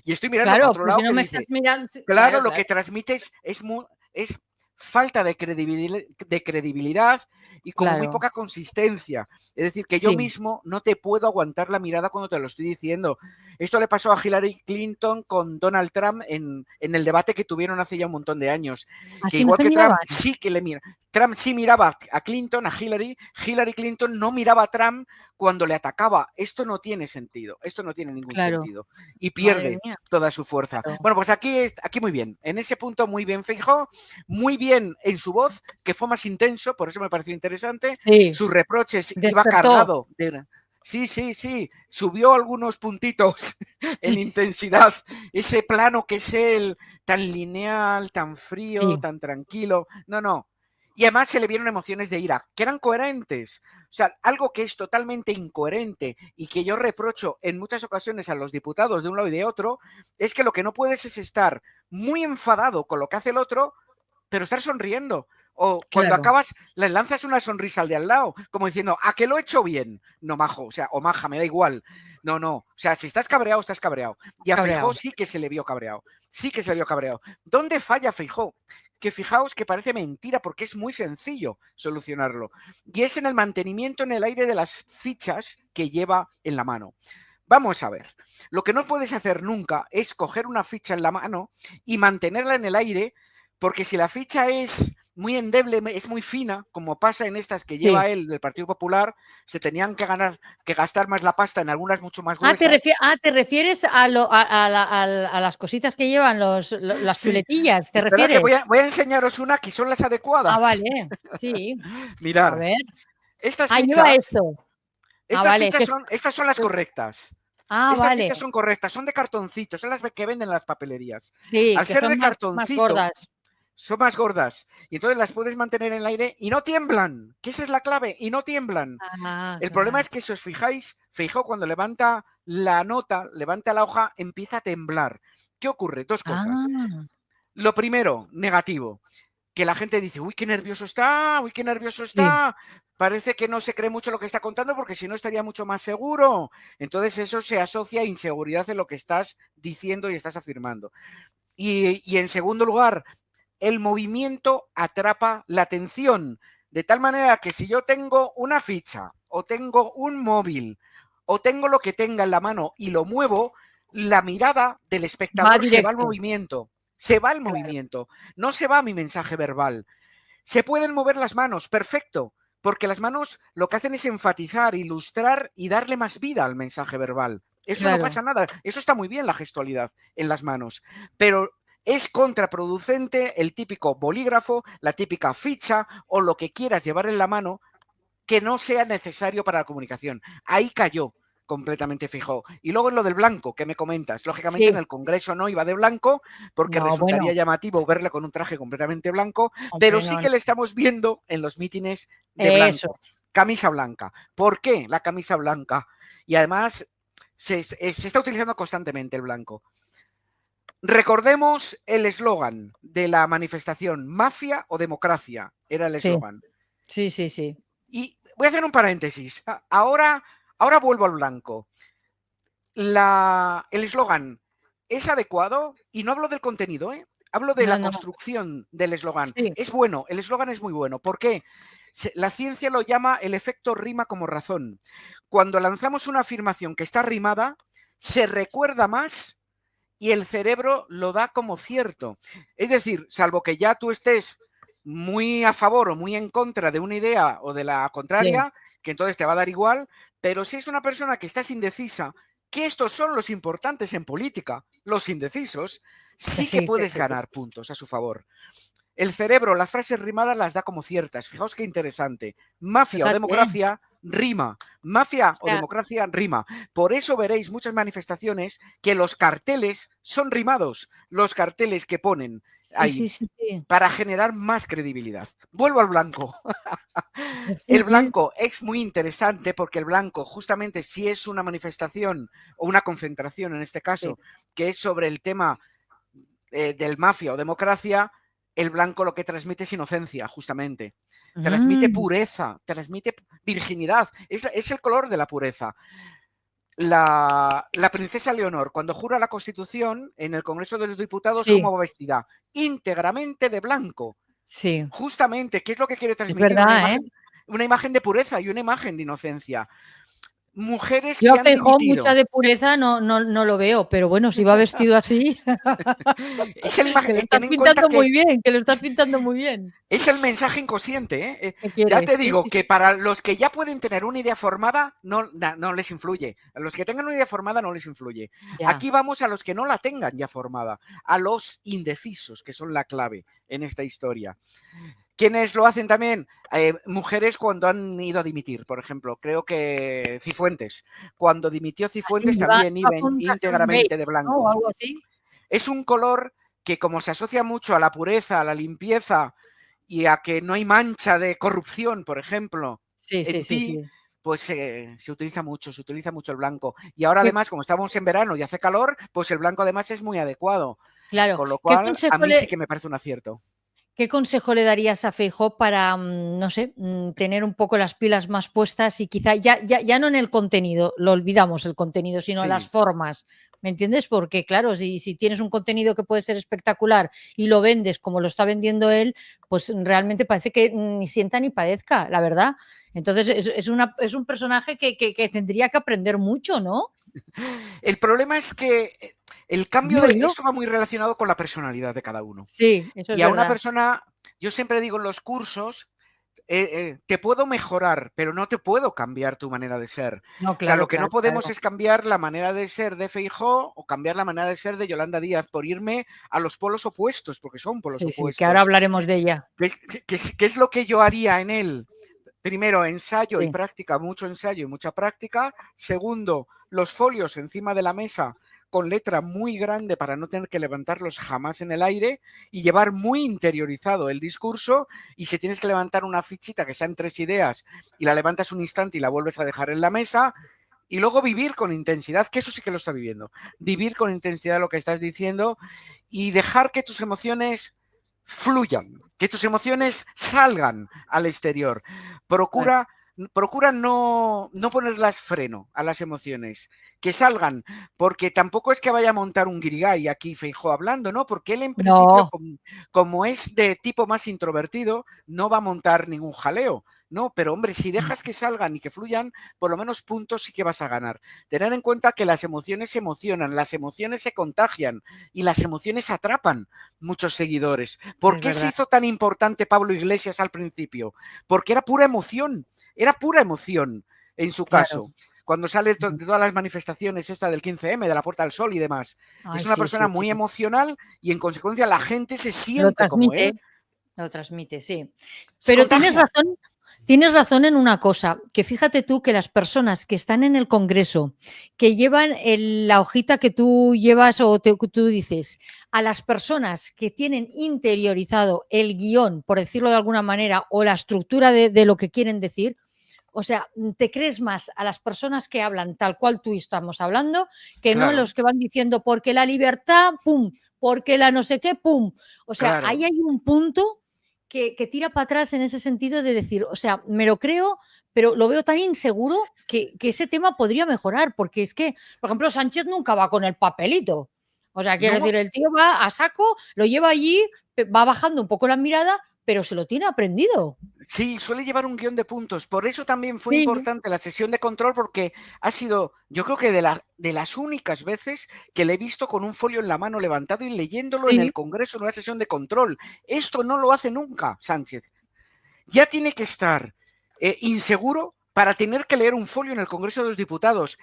Y estoy mirando para claro, otro pues si lado no que me estás dice, mirando, sí, claro, claro, lo claro, que transmites es falta de credibilidad y como muy claro, poca consistencia. Es decir, que yo sí, mismo no te puedo aguantar la mirada cuando te lo estoy diciendo. Esto le pasó a Hillary Clinton con Donald Trump en el debate que tuvieron hace ya un montón de años. Que ¿así no igual se que Trump miraban? sí que le mira. Trump sí miraba a Clinton, a Hillary. Hillary Clinton no miraba a Trump cuando le atacaba. Esto no tiene sentido. Esto no tiene ningún Claro, sentido. Y madre pierde mía, toda su fuerza. claro, Bueno, pues aquí muy bien. En ese punto muy bien Feijóo, muy bien en su voz, que fue más intenso, por eso me pareció interesante. sí, Sus reproches iba despertó, cargado de... Sí, sí, sí, subió algunos puntitos en sí, intensidad. Ese plano que es él, tan lineal, tan frío, sí, tan tranquilo. No, no. Y además se le vieron emociones de ira, que eran coherentes. O sea, algo que es totalmente incoherente y que yo reprocho en muchas ocasiones a los diputados de un lado y de otro, es que lo que no puedes es estar muy enfadado con lo que hace el otro, pero estar sonriendo. O cuando claro, acabas, le lanzas una sonrisa al de al lado, como diciendo, ¿a que lo he hecho bien? No, majo, o sea, o maja, me da igual. No, no. O sea, si estás cabreado, estás cabreado. Y a Feijóo cabreado, sí que se le vio cabreado. Sí que se le vio cabreado. ¿Dónde falla Feijóo? Que fijaos que parece mentira porque es muy sencillo solucionarlo. Y es en el mantenimiento en el aire de las fichas que lleva en la mano. Vamos a ver, lo que no puedes hacer nunca es coger una ficha en la mano y mantenerla en el aire, porque si la ficha es muy endeble, es muy fina, como pasa en estas que Sí. lleva él del Partido Popular, se tenían que gastar más la pasta en algunas mucho más gruesas. ¿Te refieres a las cositas que llevan las Sí, chuletillas, te espera que refieres? voy a enseñaros una que son las adecuadas. Vale, sí. A Mirar, ver. estas Lleva fichas, esto. Vale, es que es estas son las correctas. Estas vale. fichas son correctas, son de cartoncito, son las que venden en las papelerías. Sí, Al que ser son de más cartoncito, gordas. son más gordas y entonces las puedes mantener en el aire y no tiemblan, que esa es la clave, y no tiemblan. El problema Claro. es que si os fijáis, Feijóo cuando levanta la nota, levanta la hoja, empieza a temblar. ¿Qué ocurre? Dos cosas. Ah, Lo primero, negativo, que la gente dice, uy, qué nervioso está, uy, qué nervioso sí. está. Parece que no se cree mucho lo que está contando porque si no estaría mucho más seguro. Entonces eso se asocia a inseguridad en lo que estás diciendo y estás afirmando. Y en segundo lugar, el movimiento atrapa la atención, de tal manera que si yo tengo una ficha o tengo un móvil o tengo lo que tenga en la mano y lo muevo, la mirada del Va espectador se va al directo. movimiento, se va al Claro. movimiento, no se va a mi mensaje verbal. Se pueden mover las manos, perfecto, porque las manos lo que hacen es enfatizar, ilustrar y darle más vida al mensaje verbal. Eso no Claro. pasa nada, eso está muy bien la gestualidad en las manos, pero es contraproducente el típico bolígrafo, la típica ficha o lo que quieras llevar en la mano que no sea necesario para la comunicación. Ahí cayó completamente fijo. Y luego en lo del blanco que me comentas, lógicamente en Sí. el Congreso no iba de blanco porque No, resultaría bueno, llamativo verle con un traje completamente blanco, pero hombre, sí no, que no. le estamos viendo en los mítines de Eso. blanco. Camisa blanca. ¿Por qué la camisa blanca? Y además se está utilizando constantemente el blanco. Recordemos el eslogan de la manifestación, mafia o democracia, era el Sí, eslogan. sí, sí, sí. Y voy a hacer un paréntesis. Ahora vuelvo al blanco. El eslogan es adecuado y no hablo del contenido, ¿eh? Hablo de No, la no. construcción del eslogan. Sí, Es bueno, el eslogan es muy bueno. ¿Por qué? La ciencia lo llama el efecto rima como razón. Cuando lanzamos una afirmación que está rimada, se recuerda más y el cerebro lo da como cierto. Es decir, salvo que ya tú estés muy a favor o muy en contra de una idea o de la sí. contraria, que entonces te va a dar igual, pero si es una persona que estás indecisa, que estos son los importantes en política, los indecisos, sí que Sí, puedes ganar puntos a su favor. El cerebro, las frases rimadas las da como ciertas. Fijaos qué interesante. Mafia o fíjate. democracia rima. Mafia O o sea, democracia rima. Por eso veréis muchas manifestaciones que los carteles son rimados. Los carteles que ponen sí, sí, ahí sí, sí. para generar más credibilidad. Vuelvo al blanco. Sí, El sí, blanco es muy interesante porque el blanco, justamente si es una manifestación o una concentración en este sí. caso, que es sobre el tema del mafia o democracia, el blanco lo que transmite es inocencia, justamente. Transmite Mm, pureza, transmite virginidad. Es el color de la pureza. La princesa Leonor, cuando jura la Constitución en el Congreso de los Diputados, sí, ¿cómo va vestida? Íntegramente de blanco. sí. Justamente, ¿qué es lo que quiere Es transmitir? verdad, ¿eh? Una imagen de pureza y una imagen de inocencia. Mujeres Yo que a han Feijóo mucha dimitido. de pureza no lo veo, pero bueno, si va vestido así, Es la imagen, que lo estás ten en cuenta pintando que muy bien, que lo estás pintando muy bien. es el mensaje inconsciente, ¿eh? ¿Qué Ya quieres? te Sí, digo sí, que sí. para los que ya pueden tener una idea formada, no les influye. A los que tengan una idea formada no les influye. Ya. Aquí vamos a los que no la tengan ya formada, a los indecisos, que son la clave en esta historia. ¿Quiénes lo hacen también? Mujeres cuando han ido a dimitir, por ejemplo. Creo que Cifuentes. Cuando dimitió Así, Cifuentes también iba iba con un íntegramente de beige, ¿no? O blanco. algo así. Es un color que como se asocia mucho a la pureza, a la limpieza y a que no hay mancha de corrupción, por ejemplo, Sí, sí, en sí, ti, sí. pues se utiliza mucho el blanco. Y ahora ¿Qué además, como estamos en verano y hace calor, pues el blanco además es muy adecuado. claro, Con lo cual, a mí sí que me parece un acierto. ¿Qué consejo le darías a Feijóo para, no sé, tener un poco las pilas más puestas y quizá ya no en el contenido, lo olvidamos el contenido, sino las Sí. formas, ¿me entiendes? Porque claro, si tienes un contenido que puede ser espectacular y lo vendes como lo está vendiendo él, pues realmente parece que ni sienta ni padezca, la verdad. Entonces es un personaje que tendría que aprender mucho, ¿no? El problema es que el cambio Digo de yo. esto va muy relacionado con la personalidad de cada uno. Sí, eso es Y a una verdad. persona, yo siempre digo en los cursos, te puedo mejorar, pero no te puedo cambiar tu manera de ser. No, O sea, lo claro, que no claro, podemos claro. es cambiar la manera de ser de Feijóo o cambiar la manera de ser de Yolanda Díaz por irme a los polos opuestos, porque son polos Sí, sí, que ahora opuestos. hablaremos de ella. ¿Qué es lo que yo haría en él? Primero, ensayo y Sí, práctica, mucho ensayo y mucha práctica. Segundo, los folios encima de la mesa con letra muy grande para no tener que levantarlos jamás en el aire y llevar muy interiorizado el discurso. Y si tienes que levantar una fichita que sean 3 ideas y la levantas un instante y la vuelves a dejar en la mesa, y luego vivir con intensidad, que eso sí que lo está viviendo, vivir con intensidad lo que estás diciendo y dejar que tus emociones fluyan, que tus emociones salgan al exterior. claro. Procura, procura no ponerlas freno a las emociones, que salgan, porque tampoco es que vaya a montar un guirigay aquí Feijóo hablando, ¿no? Porque él en principio, No, como es de tipo más introvertido, no va a montar ningún jaleo. No, pero hombre, si no, dejas que salgan y que fluyan, por lo menos puntos sí que vas a ganar. Tener en cuenta que las emociones se emocionan, las emociones se contagian y las emociones atrapan muchos seguidores. ¿Por es qué se verdad, hizo tan importante Pablo Iglesias al principio? Porque era pura emoción en su claro. caso. Cuando sale Ujú. de todas las manifestaciones, esta del 15M, de la Puerta del Sol y demás, Ay, es una sí, persona sí, sí. muy emocional y en consecuencia la gente se Lo siente como transmite, él, lo transmite, sí. se Pero contagia. tienes razón en una cosa, que fíjate tú que las personas que están en el Congreso, que llevan la hojita que tú llevas o que tú dices, a las personas que tienen interiorizado el guión, por decirlo de alguna manera, o la estructura de lo que quieren decir, o sea, te crees más a las personas que hablan tal cual tú estamos hablando, que no Claro, los que van diciendo porque la libertad, pum, porque la no sé qué, pum. O sea, ahí claro. hay un punto que tira para atrás en ese sentido de decir, o sea, me lo creo, pero lo veo tan inseguro que ese tema podría mejorar, porque es que, por ejemplo, Sánchez nunca va con el papelito. O sea, quiero No, decir, el tío va a saco, lo lleva allí, va bajando un poco la mirada, pero se lo tiene aprendido. sí, suele llevar un guión de puntos. Por eso también fue Sí, importante la sesión de control, porque ha sido, yo creo que de las únicas veces que le he visto con un folio en la mano levantado y leyéndolo en el sí, Congreso en una sesión de control. Esto no lo hace nunca Sánchez. Ya tiene que estar inseguro para tener que leer un folio en el Congreso de los Diputados.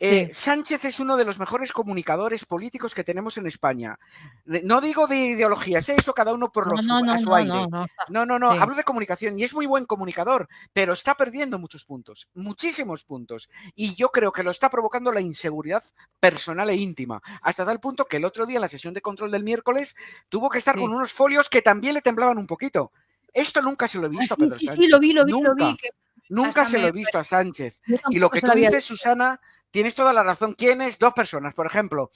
sí. Sánchez es uno de los mejores comunicadores políticos que tenemos en España. No digo de ideologías, eso cada uno No, no, a no, su no, no, aire. no está. No, Sí, hablo de comunicación y es muy buen comunicador, pero está perdiendo muchos puntos, muchísimos puntos. Y yo creo que lo está provocando la inseguridad personal e íntima, hasta tal punto que el otro día en la sesión de control del miércoles tuvo que estar con sí. unos folios que también le temblaban un poquito. Esto nunca se lo he Ah, visto a sí, Pedro sí, sí, lo Sánchez, vi, lo vi, lo vi, nunca. que Nunca hasta se lo he visto a Sánchez. yo Y lo tampoco que se lo tú había dices, visto. Susana, tienes toda la razón. ¿Quiénes? Dos personas, por ejemplo,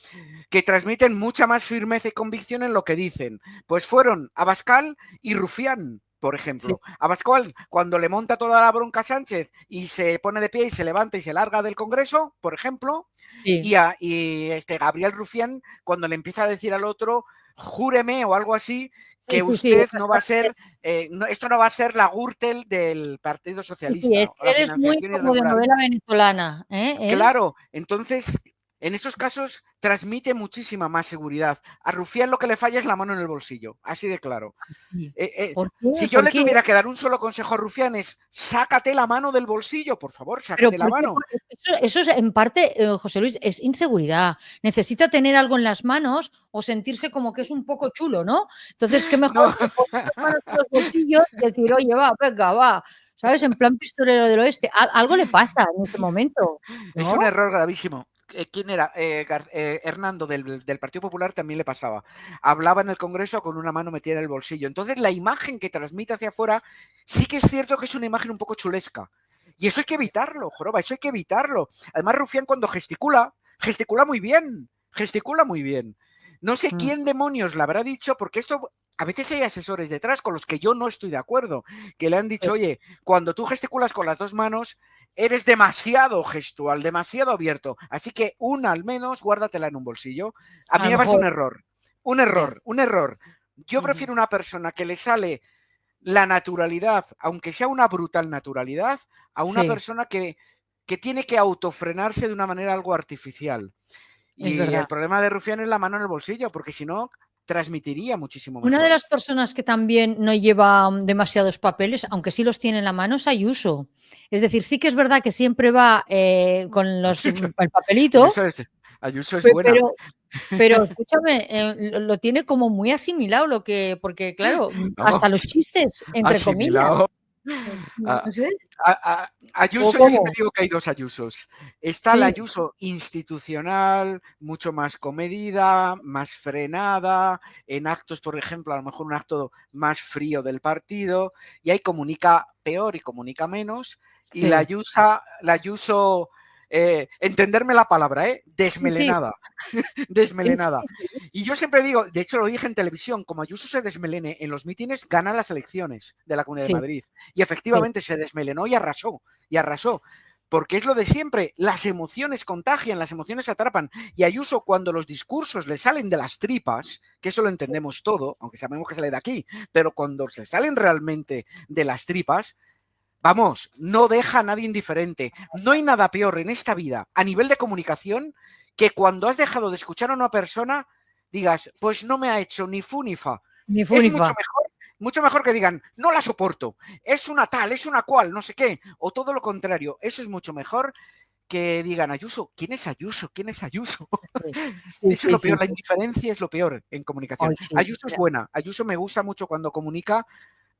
que transmiten mucha más firmeza y convicción en lo que dicen. Pues fueron Abascal y Rufián, por Sí, ejemplo. Abascal, cuando le monta toda la bronca a Sánchez y se pone de pie y se levanta y se larga del Congreso, por ejemplo, sí, y Gabriel Rufián, cuando le empieza a decir al otro, júreme o algo así, sí, que sí, sí, usted no va a exactamente. ser, esto no va a ser la Gürtel del Partido Sí, sí, Socialista es o la que eres muy financiación como de irregular. novela venezolana, Él. Claro, entonces en estos casos transmite muchísima más seguridad. A Rufián lo que le falla es la mano en el bolsillo, así de claro. Sí. Eh, eh, ¿Por qué? si yo ¿Por le qué? tuviera que dar un solo consejo a Rufián es, sácate la mano del bolsillo, por favor, Pero sácate la ¿por qué? mano. Eso es en parte, José Luis, es inseguridad. Necesita tener algo en las manos o sentirse como que es un poco chulo, ¿no? Entonces, qué mejor No, que poner las manos en los bolsillos y decir: "Oye, va, venga, va", ¿sabes? En plan pistolero del oeste. Algo le pasa en ese momento, es ¿no? un error gravísimo. ¿Quién era? Hernando del Partido Popular también le pasaba. Hablaba en el Congreso con una mano metida en el bolsillo. Entonces la imagen que transmite hacia afuera sí que es cierto que es una imagen un poco chulesca. Y eso hay que evitarlo, joroba, eso hay que evitarlo. Además, Rufián cuando gesticula, gesticula muy bien, gesticula muy bien. No sé Mm, quién demonios le habrá dicho, porque esto a veces hay asesores detrás con los que yo no estoy de acuerdo, que le han sí, dicho, oye, cuando tú gesticulas con las dos manos, eres demasiado gestual, demasiado abierto, así que una al menos guárdatela en un bolsillo. A a mí lo me parece mejor, un error, un ya. error, un error. Yo Ujú. prefiero una persona que le sale la naturalidad, aunque sea una brutal naturalidad, a una Sí, persona que tiene que autofrenarse de una manera algo artificial. es Y verdad. el problema de Rufián es la mano en el bolsillo, porque si no, transmitiría muchísimo Una de mejor. las personas que también no lleva demasiados papeles, aunque sí los tiene en la mano, es Ayuso. Es decir, sí que es verdad que siempre va con el papelito, Ayuso es, Ayuso es buena. pero escúchame, lo tiene como muy asimilado lo que porque claro, hasta los Vamos, chistes, entre comillas, asimilado. no sé, ¿o Ayuso, yo siempre cómo? digo que hay dos Ayusos. Está la Sí, Ayuso institucional, mucho más comedida, más frenada, en actos, por ejemplo, a lo mejor un acto más frío del partido, y ahí comunica peor y comunica menos, y sí, La Ayuso entenderme la palabra, sí, sí, desmelenada. sí, Desmelenada. sí, sí, Y yo siempre digo, de hecho lo dije en televisión, como Ayuso se desmelene en los mítines, gana las elecciones de la Comunidad de sí, Madrid. Y sí, efectivamente se desmelenó y arrasó, y arrasó. Porque es lo de siempre, las emociones contagian, las emociones atrapan. Y Ayuso, cuando los discursos le salen de las tripas, que eso lo sí, entendemos todo, aunque sabemos que sale de aquí, pero cuando se salen realmente de las tripas, vamos, no deja a nadie indiferente. No hay nada peor en esta vida a nivel de comunicación que cuando has dejado de escuchar a una persona digas, pues no me ha hecho ni fu ni fa. ni fu Es ni fa. mucho mejor que digan, no la soporto, es una tal, es una cual, no sé qué, o todo lo contrario. Eso es mucho mejor que digan, Ayuso, ¿quién es Ayuso? ¿Quién es Ayuso? Sí, sí, Eso es sí, lo sí, peor, la sí. indiferencia es lo peor en comunicación. Ay, sí, Ayuso es buena, Ayuso me gusta mucho cuando comunica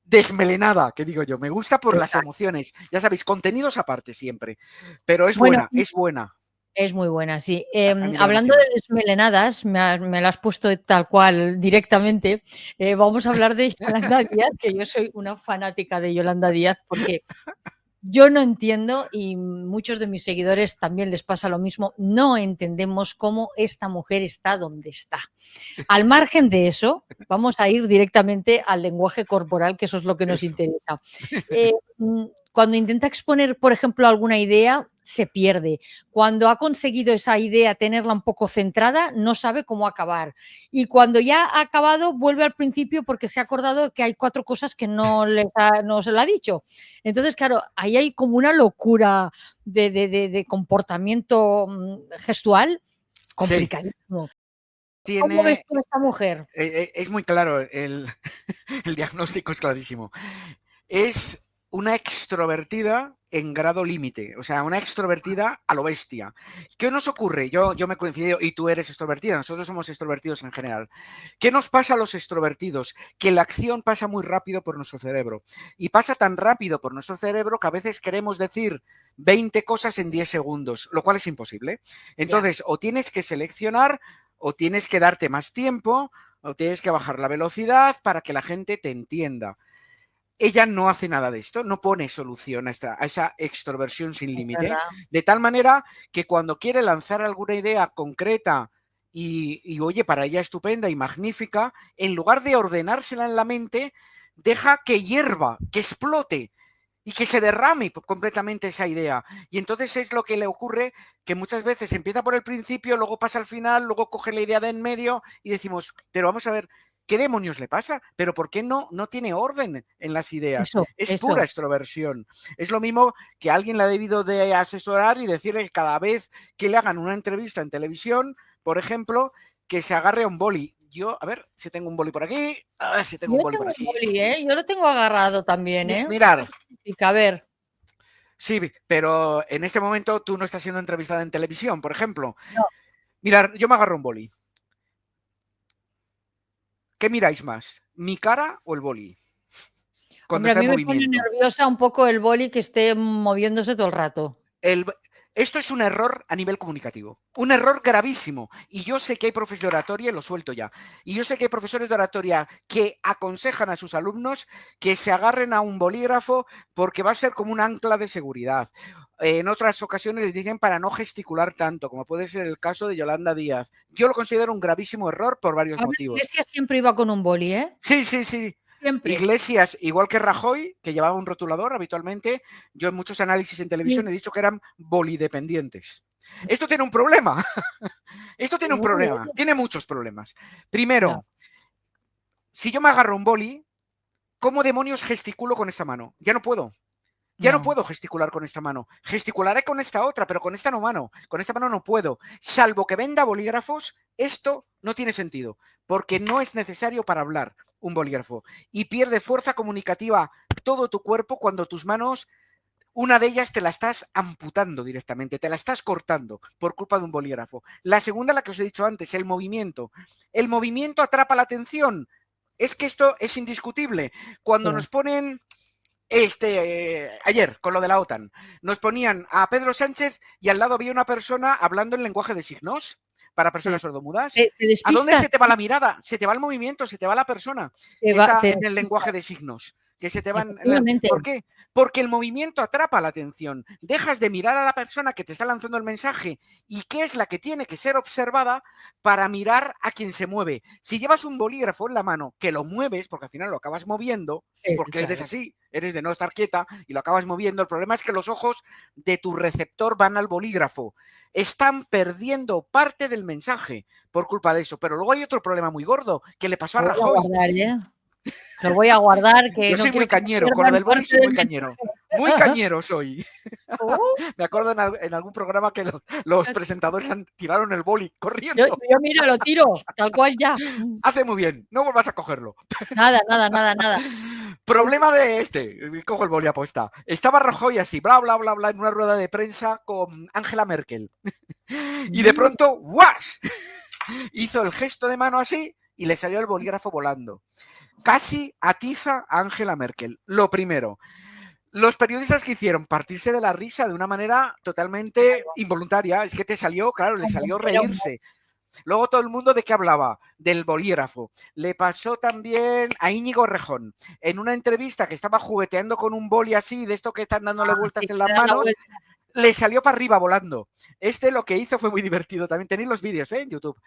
desmelenada, que digo yo. Me gusta por las exacto. emociones. Ya sabéis, contenidos aparte siempre. Pero es Bueno, buena, es buena es muy buena, sí. a nivel Hablando de emocional. desmelenadas, me la has puesto tal cual directamente, vamos a hablar de Yolanda Díaz, que yo soy una fanática de Yolanda Díaz, porque yo no entiendo, y muchos de mis seguidores también les pasa lo mismo, no entendemos cómo esta mujer está donde está. Al margen de eso, vamos a ir directamente al lenguaje corporal, que eso es lo que nos Eso. interesa. Cuando intenta exponer, por ejemplo, alguna idea, se pierde. Cuando ha conseguido esa idea tenerla un poco centrada, no sabe cómo acabar. Y cuando ya ha acabado, vuelve al principio porque se ha acordado que hay 4 cosas que no se lo ha dicho. Entonces, claro, ahí hay como una locura de comportamiento, gestual Sí, complicadísimo. ¿Cómo ves tiene. tú a esta mujer? Es muy claro, el diagnóstico es clarísimo. Es una extrovertida en grado límite, o sea, una extrovertida a lo bestia. ¿Qué nos ocurre? Yo me coincido y tú eres extrovertida, nosotros somos extrovertidos en general. ¿Qué nos pasa a los extrovertidos? Que la acción pasa muy rápido por nuestro cerebro y pasa tan rápido por nuestro cerebro que a veces queremos decir 20 cosas en 10 segundos, lo cual es imposible. Ya, Entonces, o tienes que seleccionar o tienes que darte más tiempo o tienes que bajar la velocidad para que la gente te entienda. Ella no hace nada de esto, no pone solución a esa extroversión sin es límite, verdad. de tal manera que cuando quiere lanzar alguna idea concreta oye, para ella estupenda y magnífica, en lugar de ordenársela en la mente, deja que hierva, que explote y que se derrame completamente esa idea. Y entonces es lo que le ocurre, que muchas veces empieza por el principio, luego pasa al final, luego coge la idea de en medio y decimos, pero vamos a ver, ¿qué demonios le pasa? ¿Pero por qué no tiene orden en las ideas? Eso, Es pura eso. extroversión. Es lo mismo que alguien la ha debido de asesorar y decirle que cada vez que le hagan una entrevista en televisión, por ejemplo, que se agarre a un boli. Yo, a ver si tengo un boli por aquí, a ver si tengo Yo un boli por tengo un aquí. boli, ¿eh? Yo lo tengo agarrado también, ¿eh? A Mirar, ver qué significa, a ver. sí, pero en este momento tú no estás siendo entrevistada en televisión, por ejemplo. No, Mirar, yo me agarro un boli. ¿Qué miráis más? ¿Mi cara o el boli? Cuando hombre, a está en mí me pone movimiento. nerviosa un poco el boli que esté moviéndose todo el rato. El, esto es un error a nivel comunicativo, un error gravísimo. Y yo sé que hay profesores de oratoria, lo suelto ya, y yo sé que hay profesores de oratoria que aconsejan a sus alumnos que se agarren a un bolígrafo porque va a ser como un ancla de seguridad. en otras ocasiones les dicen para no gesticular tanto, como puede ser el caso de Yolanda Díaz. Yo lo considero un gravísimo error por varios Pablo motivos. Iglesias siempre iba con un boli, ¿eh? Sí, sí, sí. Siempre. Iglesias, igual que Rajoy, que llevaba un rotulador habitualmente, yo en muchos análisis en televisión he dicho que eran bolidependientes. Esto tiene un problema. Esto tiene un problema. Tiene muchos problemas. Primero, si yo me agarro un boli, ¿cómo demonios gesticulo con esta mano? Ya no puedo. Ya no puedo gesticular con esta mano. Gesticularé con esta otra, pero con esta no mano. Con esta mano no puedo. Salvo que venda bolígrafos, esto no tiene sentido, porque no es necesario para hablar un bolígrafo. Y pierde fuerza comunicativa todo tu cuerpo cuando tus manos, una de ellas te la estás amputando directamente, te la estás cortando por culpa de un bolígrafo. La segunda, la que os he dicho antes, el movimiento. El movimiento atrapa la atención. Es que esto es indiscutible. Cuando nos ponen... ayer, con lo de la OTAN, nos ponían a Pedro Sánchez y al lado había una persona hablando en lenguaje de signos para personas sordomudas. ¿A dónde se te va la mirada? Se te va el movimiento, se te va la persona que está en el lenguaje de signos. Que se te van. ¿Por qué? Porque el movimiento atrapa la atención. Dejas de mirar a la persona que te está lanzando el mensaje y que es la que tiene que ser observada para mirar a quien se mueve. Si llevas un bolígrafo en la mano, que lo mueves, porque al final lo acabas moviendo, porque eres así, eres de no estar quieta y lo acabas moviendo, el problema es que los ojos de tu receptor van al bolígrafo. Están perdiendo parte del mensaje por culpa de eso. Pero luego hay otro problema muy gordo que le pasó a Rajoy. Lo voy a guardar, que yo no soy muy cañero, con lo del boli soy muy cañero. Muy cañero soy. Me acuerdo en algún programa que los presentadores tiraron el boli corriendo. Yo mira, lo tiro, tal cual ya. Hace muy bien, no vuelvas a cogerlo. Nada. Problema de cojo el boli aposta. Estaba Rajoy así, bla, bla, bla, bla, en una rueda de prensa con Angela Merkel. Y de pronto, ¡guash! Hizo el gesto de mano así y le salió el bolígrafo volando. Casi atiza a Angela Merkel. Lo primero, los periodistas que hicieron partirse de la risa de una manera totalmente involuntaria. Es que te salió, claro, le salió reírse. Luego todo el mundo de qué hablaba, del bolígrafo. Le pasó también a Íñigo Errejón en una entrevista que estaba jugueteando con un boli así, de esto que están dándole vueltas en las manos. Le salió para arriba volando. Lo que hizo fue muy divertido. También tenéis los vídeos en YouTube.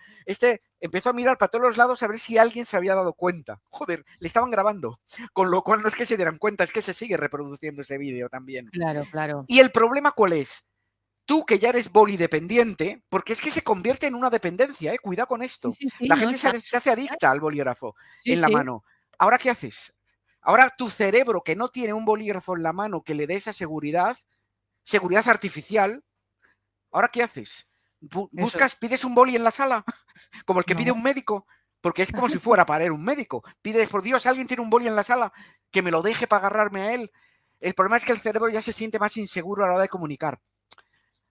Empezó a mirar para todos los lados a ver si alguien se había dado cuenta. Joder, le estaban grabando. Con lo cual no es que se dieran cuenta, es que se sigue reproduciendo ese vídeo también. Claro. ¿Y el problema cuál es? Tú que ya eres bolidependiente, porque es que se convierte en una dependencia, cuidado con esto. Sí, la gente se hace adicta al bolígrafo en la mano. ¿Ahora qué haces? Ahora tu cerebro, que no tiene un bolígrafo en la mano que le dé esa seguridad artificial, ¿ahora qué haces? ¿Pides un boli en la sala? Como el que pide un médico, porque es como si fuera para él un médico. Pides, por Dios, ¿alguien tiene un boli en la sala? Que me lo deje para agarrarme a él. El problema es que el cerebro ya se siente más inseguro a la hora de comunicar.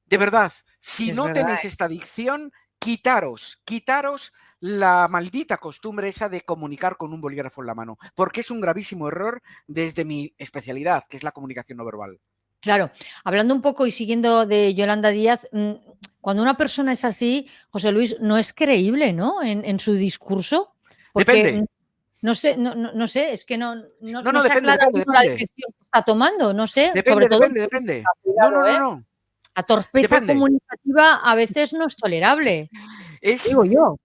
De verdad, si no tenéis esta adicción, quitaros la maldita costumbre esa de comunicar con un bolígrafo en la mano, porque es un gravísimo error desde mi especialidad, que es la comunicación no verbal. Claro, hablando un poco y siguiendo de Yolanda Díaz, cuando una persona es así, José Luis, no es creíble, ¿no? En su discurso. Porque, depende. No sé, es que no depende. la dirección que está tomando, no sé. Depende. No. La torpeza comunicativa a veces no es tolerable, digo yo.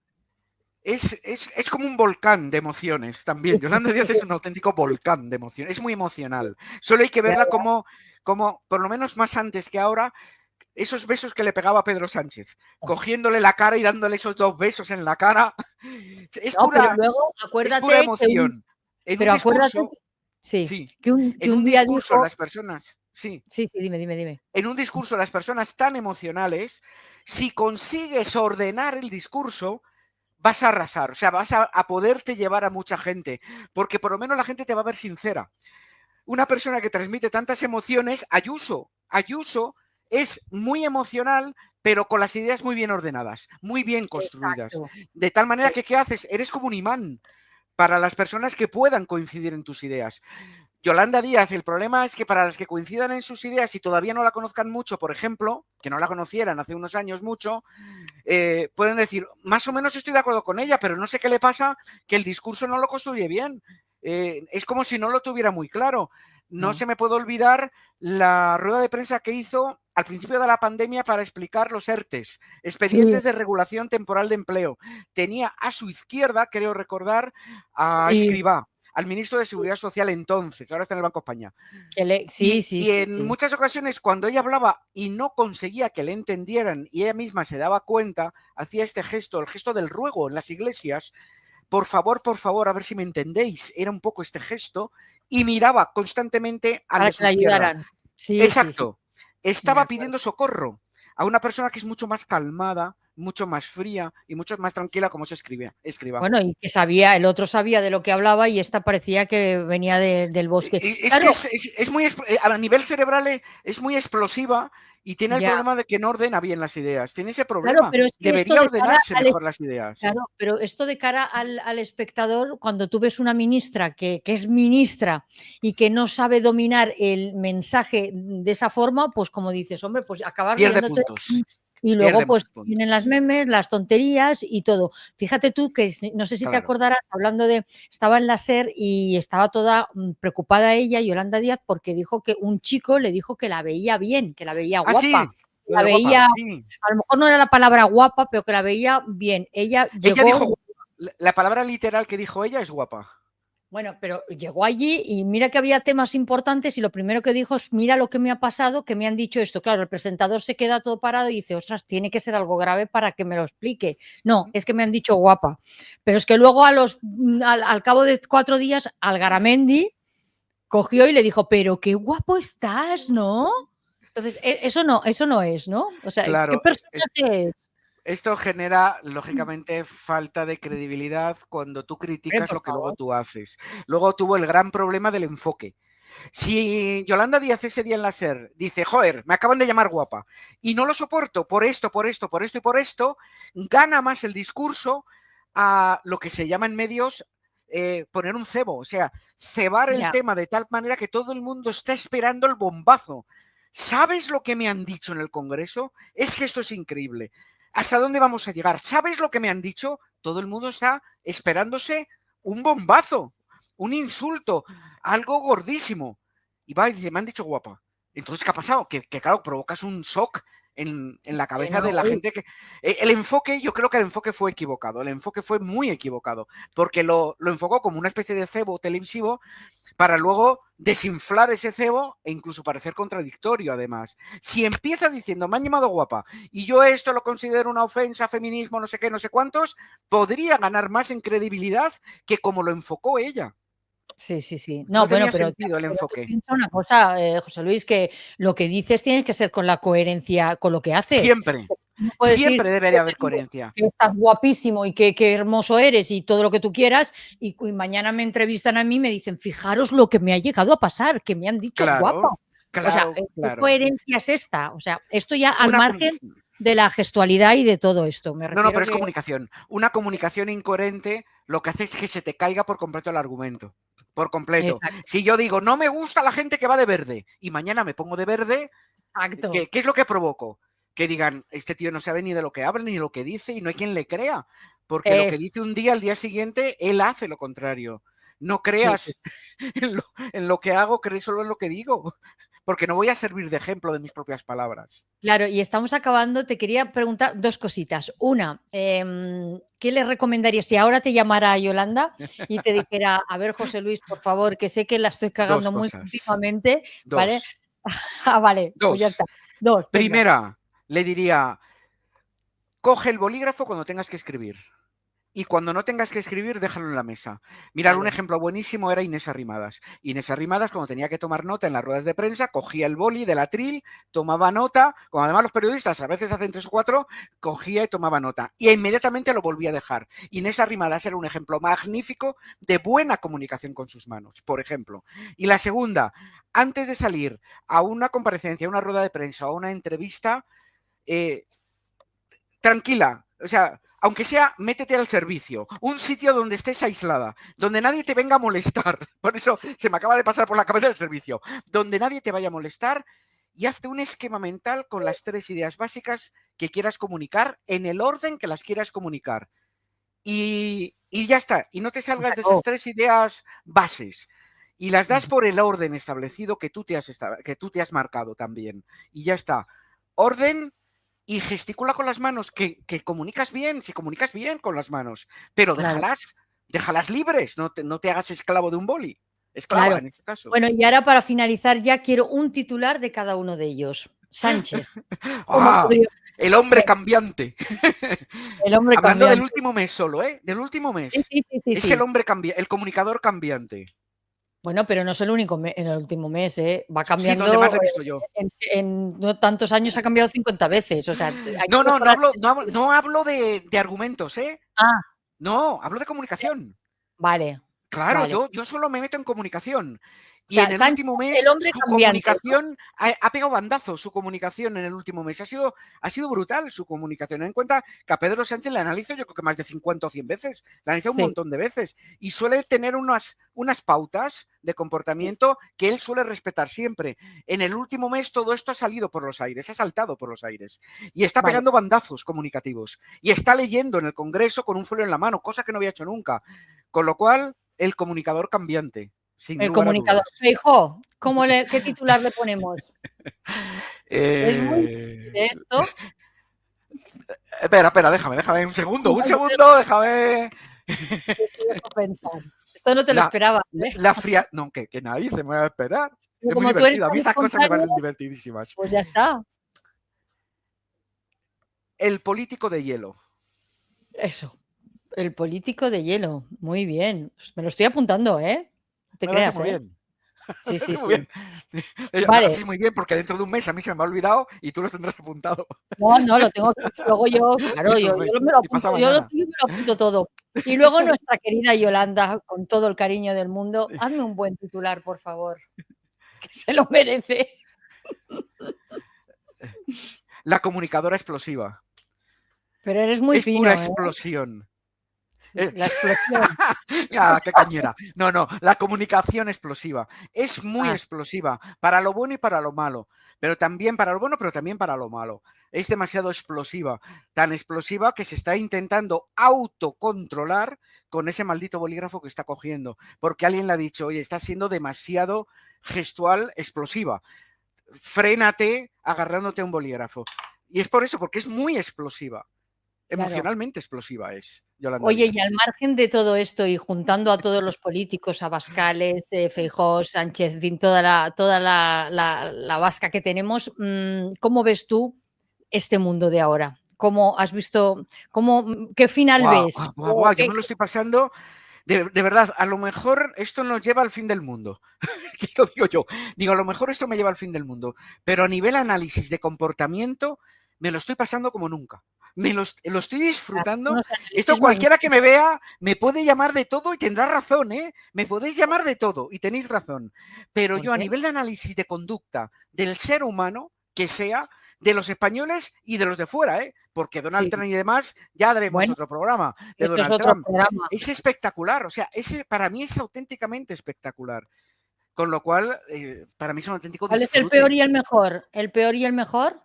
Es como un volcán de emociones también. Yolanda Díaz es un auténtico volcán de emociones. Es muy emocional. Solo hay que verla como, por lo menos más antes que ahora, esos besos que le pegaba a Pedro Sánchez, cogiéndole la cara y dándole esos 2 besos en la cara. Es pura, pero luego, acuérdate, es pura emoción. Que un día dijo... las personas... Sí, dime. En un discurso, las personas tan emocionales, si consigues ordenar el discurso, vas a arrasar, o sea, vas a poderte llevar a mucha gente, porque por lo menos la gente te va a ver sincera. Una persona que transmite tantas emociones, Ayuso es muy emocional, pero con las ideas muy bien ordenadas, muy bien construidas. Exacto. De tal manera que, ¿qué haces? Eres como un imán para las personas que puedan coincidir en tus ideas. Yolanda Díaz, el problema es que para las que coincidan en sus ideas y todavía no la conozcan mucho, por ejemplo, que no la conocieran hace unos años mucho, pueden decir, más o menos estoy de acuerdo con ella, pero no sé qué le pasa, que el discurso no lo construye bien. Es como si no lo tuviera muy claro. no no. se me puede olvidar la rueda de prensa que hizo al principio de la pandemia para explicar los ERTES, Sí, expedientes de regulación temporal de empleo. Tenía a su izquierda, creo recordar, a sí, Escrivá, al ministro de Seguridad Social entonces, ahora está en el Banco de España. sí, Y, sí, y sí, en sí. muchas ocasiones, cuando ella hablaba y no conseguía que le entendieran y ella misma se daba cuenta, hacía este gesto, el gesto del ruego en las iglesias, por favor, a ver si me entendéis. Era un poco este gesto y miraba constantemente al Para de que su la izquierda. ayudaran. Sí, sí, sí, Exacto. de Estaba acuerdo. pidiendo socorro a una persona que es mucho más calmada, mucho más fría y mucho más tranquila como se escriba. Bueno, y que sabía, el otro sabía de lo que hablaba y esta parecía que venía del bosque. Es que Claro, es muy, a nivel cerebral es muy explosiva y tiene el ya, problema de que no ordena bien las ideas. Tiene ese claro, problema. pero es que esto Debería de cara ordenarse al mejor las ideas. claro, pero esto de cara al espectador, cuando tú ves una ministra que es ministra y que no sabe dominar el mensaje de esa forma, pues como dices, hombre, pues acabas Pierde riéndote puntos. y luego Pierde pues muchos vienen las puntos. memes, las tonterías y todo. Fíjate tú que no sé si te Claro. acordarás, hablando de, estaba en la SER y estaba toda preocupada ella, Yolanda Díaz, porque dijo que un chico le dijo que la veía bien, que la veía Ah, sí, guapa, lo la de guapa, veía, sí. a lo mejor no era la palabra guapa, pero que la veía bien. Ella Ella llegó. dijo, la palabra literal que dijo ella es guapa. Bueno, pero llegó allí y mira que había temas importantes y lo primero que dijo es, mira lo que me ha pasado, que me han dicho esto. Claro, el presentador se queda todo parado y dice, ostras, tiene que ser algo grave para que me lo explique. No, es que me han dicho guapa. Pero es que luego al cabo de 4 días, Algaramendi cogió y le dijo, pero qué guapo estás, ¿no? Entonces, eso no es, ¿no? O sea, ¿qué Claro, personaje es? esto genera, lógicamente, falta de credibilidad cuando tú Hombre, criticas por lo que luego favor. tú haces. Luego tuvo el gran problema del enfoque. Si Yolanda Díaz ese día en la SER dice, joder, me acaban de llamar guapa y no lo soporto por esto, por esto, por esto y por esto, gana más el discurso a lo que se llama en medios poner un cebo, o sea, cebar el Ya, tema de tal manera que todo el mundo está esperando el bombazo. ¿Sabes lo que me han dicho en el Congreso? Es que esto es increíble. ¿Hasta dónde vamos a llegar? ¿Sabes lo que me han dicho? Todo el mundo está esperándose un bombazo, un insulto, algo gordísimo. Y va y dice, me han dicho guapa. Entonces, ¿qué ha pasado? Que claro, provocas un shock en sí, la sí, cabeza no, de la gente que... El enfoque, yo creo que el enfoque fue equivocado, el enfoque fue muy equivocado, porque lo enfocó como una especie de cebo televisivo para luego desinflar ese cebo e incluso parecer contradictorio además. Si empieza diciendo, me han llamado guapa y yo esto lo considero una ofensa, feminismo, no sé qué, no sé cuántos, podría ganar más en credibilidad que como lo enfocó ella. sí, sí, sí. No, No bueno, tenía sentido el pero tú enfoque. piensa una cosa, José Luis, que lo que dices tiene que ser con la coherencia con lo que haces. Siempre, No puedes decir, siempre yo debería te haber digo coherencia. que estás guapísimo y que qué hermoso eres y todo lo que tú quieras, y mañana me entrevistan a mí y me dicen, fijaros lo que me ha llegado a pasar, que me han dicho guapa. Claro, O sea, claro, ¿qué claro. coherencia es esta? O sea, esto ya al Una, margen de la gestualidad y de todo esto. Me no, no, pero refiero es que comunicación. Una comunicación incoherente lo que hace es que se te caiga por completo el argumento. Por completo. exacto, Si yo digo, no me gusta la gente que va de verde y mañana me pongo de verde, exacto. ¿qué es lo que provoco? Que digan, este tío no sabe ni de lo que habla ni de lo que dice y no hay quien le crea. Porque lo que Es, dice un día, al día siguiente, él hace lo contrario. No sí, sí. creas en lo que hago, crees solo en lo que digo. Porque no voy a servir de ejemplo de mis propias palabras. Claro, y estamos acabando. Te quería preguntar dos cositas. Una, ¿qué le recomendarías si ahora te llamara Yolanda y te dijera, a ver, José Luis, por favor, que sé que la estoy Dos cagando muy cosas. continuamente, ¿vale? Dos. Ah, vale, pues ya está. Dos. Dos, venga. Primera, le diría, coge el bolígrafo cuando tengas que escribir. Y cuando no tengas que escribir, déjalo en la mesa. Mirad, un Vale. ejemplo buenísimo era Inés Arrimadas. Inés Arrimadas, cuando tenía que tomar nota en las ruedas de prensa, cogía el boli del atril, tomaba nota, como además los periodistas a veces hacen 3 o 4, cogía y tomaba nota. Y inmediatamente lo volvía a dejar. Inés Arrimadas era un ejemplo magnífico de buena comunicación con sus manos, por ejemplo. Y la segunda, antes de salir a una comparecencia, a una rueda de prensa o a una entrevista, eh, tranquila, o sea, aunque sea, métete al servicio, un sitio donde estés aislada, donde nadie te venga a molestar. Por eso se me acaba de pasar por la cabeza el servicio, donde nadie te vaya a molestar y hazte un esquema mental con las 3 ideas básicas que quieras comunicar en el orden que las quieras comunicar. Y ya está, y no te Y se salgas de esas acabó. 3 ideas bases. y las das por el orden establecido que tú te has marcado también. Y ya está. Orden y gesticula con las manos, que comunicas bien, si comunicas bien con las manos, pero Claro. déjalas libres, no te hagas esclavo de un boli. Esclava, Claro. en este caso. Bueno, y ahora para finalizar ya quiero un titular de cada uno de ellos. Sánchez, ¿cómo ¡Ah! podría El hombre ser? cambiante. El hombre Hablando del cambiante. último mes solo, ¿eh? Del último Sí, mes. sí, sí, sí, Es el sí. hombre cambiante, el comunicador cambiante. Bueno, pero no es el único en el último mes, ¿eh? Va Sí, donde cambiando, más he visto yo. en no tantos años ha cambiado 50 veces, o sea, hay que No, no, no mejorarse hablo, en no eso. hablo, no hablo de argumentos, ¿eh? Ah, No, hablo de comunicación. vale, Claro, vale. yo solo me meto en comunicación. O Y sea, en el Sánchez último es el mes, hombre su cambiante, ¿no? comunicación ha pegado bandazo, su comunicación en el último mes. Ha sido brutal su comunicación. Ten en cuenta que a Pedro Sánchez le analizo yo creo que más de 50 o 100 veces. Le analizo un Sí, montón de veces. Y suele tener unas pautas de sí, comportamiento que él suele respetar siempre. En el último mes todo esto ha salido por los aires, ha saltado por los aires. Y está vale. pegando bandazos comunicativos. Y está leyendo en el Congreso con un folio en la mano, cosa que no había hecho nunca. Con lo cual, el comunicador cambiante, sin El lugar a comunicador. dudas. Feijóo, ¿qué titular le ponemos? Es muy Eh, difícil esto. espera, déjame un Yo segundo, déjame. te dejo pensar. Esto no te lo La, esperabas, la, ¿eh? la fría. No, que nadie se me va a esperar. Pero Es muy como tú eres divertido. A tan mí estas cosas me espontáneo, parecen divertidísimas. pues ya está. El político de hielo. Eso, el político de hielo. Muy bien. Pues me lo estoy apuntando, ¿eh? No te Me parece creas, muy ¿eh? bien. Me Sí, sí, parece muy sí. bien. Lo Vale. haces muy bien porque dentro de un mes a mí se me ha olvidado y tú los tendrás apuntado. No, no, lo tengo aquí. Luego yo, claro, Dentro de un mes. yo me lo Y pasa apunto, yo lo mañana. tuyo me lo apunto todo. Y luego nuestra querida Yolanda, con todo el cariño del mundo, hazme un buen titular, por favor, que se lo merece. La comunicadora explosiva. Pero eres muy Es pura fino, ¿eh? explosión. Sí, la explosión. Ah, qué cañera. No, la comunicación explosiva. Es muy Ah, explosiva, para lo bueno y para lo malo. Pero también para lo bueno, pero también para lo malo. Es demasiado explosiva. Tan explosiva que se está intentando autocontrolar con ese maldito bolígrafo que está cogiendo. Porque alguien le ha dicho, oye, está siendo demasiado gestual explosiva. Frénate agarrándote a un bolígrafo. Y es por eso, porque es muy explosiva. claro. Emocionalmente explosiva es Yolanda Oye, y Díaz. al margen de todo esto y juntando a todos los políticos, Abascales, Feijóo, Sánchez, en fin, toda la vasca que tenemos, ¿cómo ves tú este mundo de ahora? ¿Cómo has visto qué final Guau, ves? guau, O guau, yo qué me lo estoy pasando. De verdad, a lo mejor esto nos lleva al fin del mundo. ¿Qué lo digo yo? Digo, a lo mejor esto me lleva al fin del mundo. Pero a nivel análisis de comportamiento, me lo estoy pasando como nunca. Lo estoy disfrutando. unos Esto análisis cualquiera que me magníficos? vea me puede llamar de todo y tendrá razón, ¿eh? Me podéis llamar de todo y tenéis razón. Pero ¿Por yo a qué? nivel de análisis de conducta del ser humano, que sea, de los españoles y de los de fuera, ¿eh? Porque Donald Sí, Trump y demás, ya haremos bueno, otro programa de eso es Donald otro Trump. programa. Es espectacular, o sea, para mí es auténticamente espectacular. Con lo cual, para mí es un auténtico ¿Cuál es el peor disfrute. y el mejor? ¿El peor y el mejor?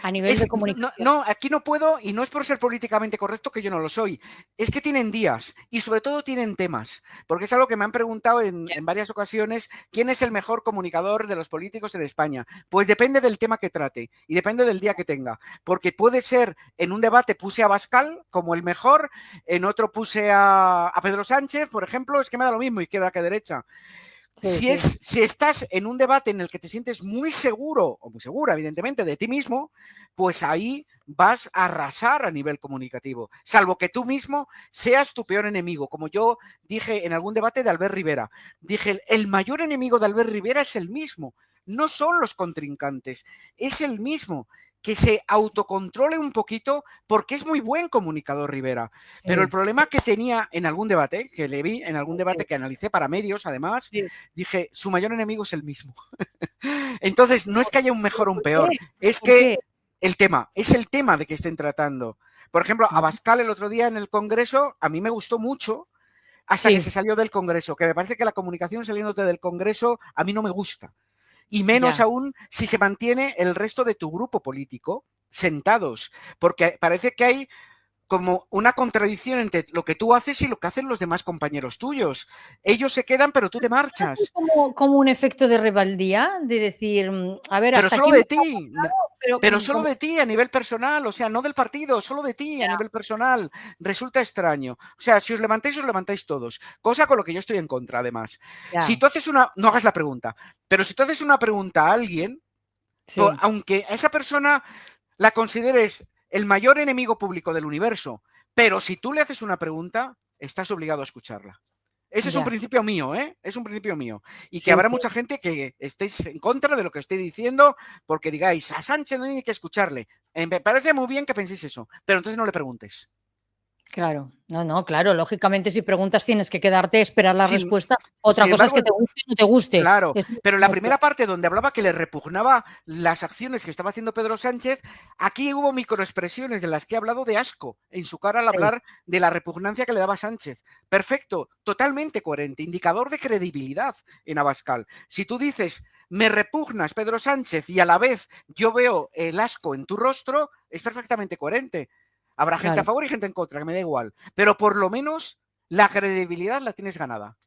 A nivel de comunicación. No, aquí no puedo, y no es por ser políticamente correcto, que yo no lo soy. Es que tienen días y sobre todo tienen temas, porque es algo que me han preguntado en varias ocasiones, ¿quién es el mejor comunicador de los políticos en España? Pues depende del tema que trate y depende del día que tenga, porque puede ser, en un debate puse a Abascal como el mejor, en otro puse a Pedro Sánchez, por ejemplo, es que me da lo mismo izquierda que derecha. Sí, sí. Si estás en un debate en el que te sientes muy seguro, o muy segura, evidentemente, de ti mismo, pues ahí vas a arrasar a nivel comunicativo, salvo que tú mismo seas tu peor enemigo. Como yo dije en algún debate de Albert Rivera, dije, el mayor enemigo de Albert Rivera es el mismo, no son los contrincantes, es el mismo. Que se autocontrole un poquito porque es muy buen comunicador Rivera. Pero el Sí, problema que tenía en algún debate, que le vi en algún sí, debate que analicé para medios, además, sí. dije, su mayor enemigo es el mismo. Entonces, no es que haya un ¿Pero mejor o un por qué? peor, es ¿Por que qué? es el tema de que estén tratando. Por ejemplo, Ah, Abascal el otro día en el Congreso, a mí me gustó mucho hasta que sí, se salió del Congreso, que me parece que la comunicación saliéndote del Congreso a mí no me gusta. Y menos ya. aún si se mantiene el resto de tu grupo político sentados, porque parece que hay como una contradicción entre lo que tú haces y lo que hacen los demás compañeros tuyos. Ellos se quedan, pero tú te marchas. Como un efecto de rebeldía, de decir, a ver, Pero hasta solo aquí de hemos ti, aguantado, pero pero solo como de ti a nivel personal, o sea, no del partido, solo de ti a ya, nivel personal. Resulta extraño. O sea, si os levantáis todos, cosa con lo que yo estoy en contra, además. Si ya, tú haces una, no hagas la pregunta, pero si tú haces una pregunta a alguien, sí, aunque a esa persona la consideres el mayor enemigo público del universo, pero si tú le haces una pregunta, estás obligado a escucharla. Ese es un ya, principio mío, ¿eh? Es un principio mío. Y que sí, habrá sí. mucha gente que estéis en contra de lo que estoy diciendo porque digáis, a Sánchez no hay que escucharle. Me parece muy bien que penséis eso, pero entonces no le preguntes. Claro, no, no, claro, lógicamente si preguntas tienes que quedarte a esperar la Sin, respuesta. Otra sin cosa es embargo, que te guste o no te guste. claro, Eso pero en la tenemos claro. primera parte donde hablaba que le repugnaba las acciones que estaba haciendo Pedro Sánchez, aquí hubo microexpresiones de las que he hablado de asco en su cara al Sí, hablar de la repugnancia que le daba Sánchez. Perfecto, totalmente coherente, indicador de credibilidad en Abascal. Si tú dices, me repugnas Pedro Sánchez y a la vez yo veo el asco en tu rostro, es perfectamente coherente. Habrá gente a claro. favor y gente en contra, que me da igual, pero por lo menos la credibilidad la tienes ganada.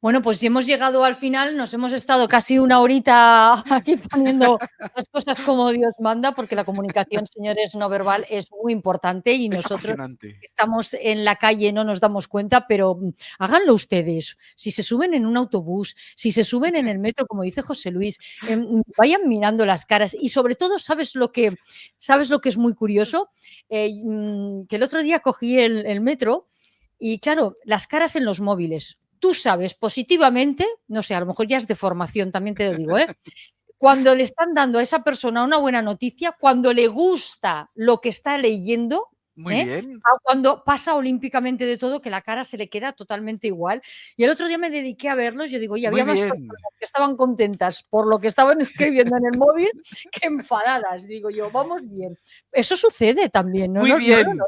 Bueno, pues si hemos llegado al final, nos hemos estado casi una horita aquí poniendo las cosas como Dios manda, porque la comunicación, señores, no verbal es muy importante y Es nosotros apasionante. que estamos en la calle no nos damos cuenta, pero háganlo ustedes. Si se suben en un autobús, si se suben en el metro, como dice José Luis, vayan mirando las caras y sobre todo, sabes lo que es muy curioso? Que el otro día cogí el metro y claro, las caras en los móviles. Tú sabes positivamente, no sé, a lo mejor ya es de formación, también te lo digo, ¿eh? Cuando le están dando a esa persona una buena noticia, cuando le gusta lo que está leyendo, Muy ¿eh? bien, A cuando pasa olímpicamente de todo, que la cara se le queda totalmente igual. Y el otro día me dediqué a verlos, yo digo, y muy había más bien. personas que estaban contentas por lo que estaban escribiendo en el móvil que enfadadas. Digo yo, vamos bien. Eso sucede también, Muy no, bien.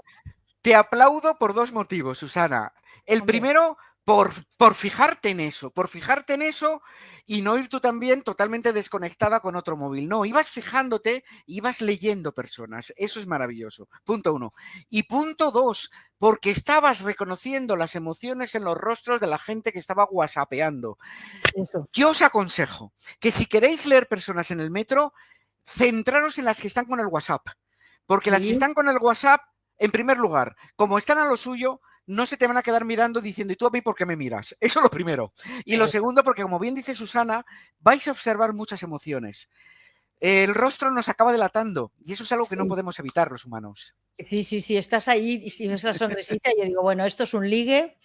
Te aplaudo por dos motivos, Susana. El hombre, primero, por fijarte en eso y no ir tú también totalmente desconectada con otro móvil. No, ibas fijándote, ibas leyendo personas. Eso es maravilloso. Punto uno. Y punto dos, porque estabas reconociendo las emociones en los rostros de la gente que estaba whatsappeando. eso. Yo os aconsejo que si queréis leer personas en el metro, centraros en las que están con el WhatsApp. Porque las que Sí, están con el WhatsApp, en primer lugar, como están a lo suyo, no se te van a quedar mirando diciendo, ¿y tú a mí por qué me miras? Eso es lo primero. Y lo eso. segundo, porque como bien dice Susana, vais a observar muchas emociones. El rostro nos acaba delatando y eso es algo que no Sí. podemos evitar los humanos. Sí, sí, sí, estás ahí y si ves la sonrisita, yo digo, bueno, esto es un ligue,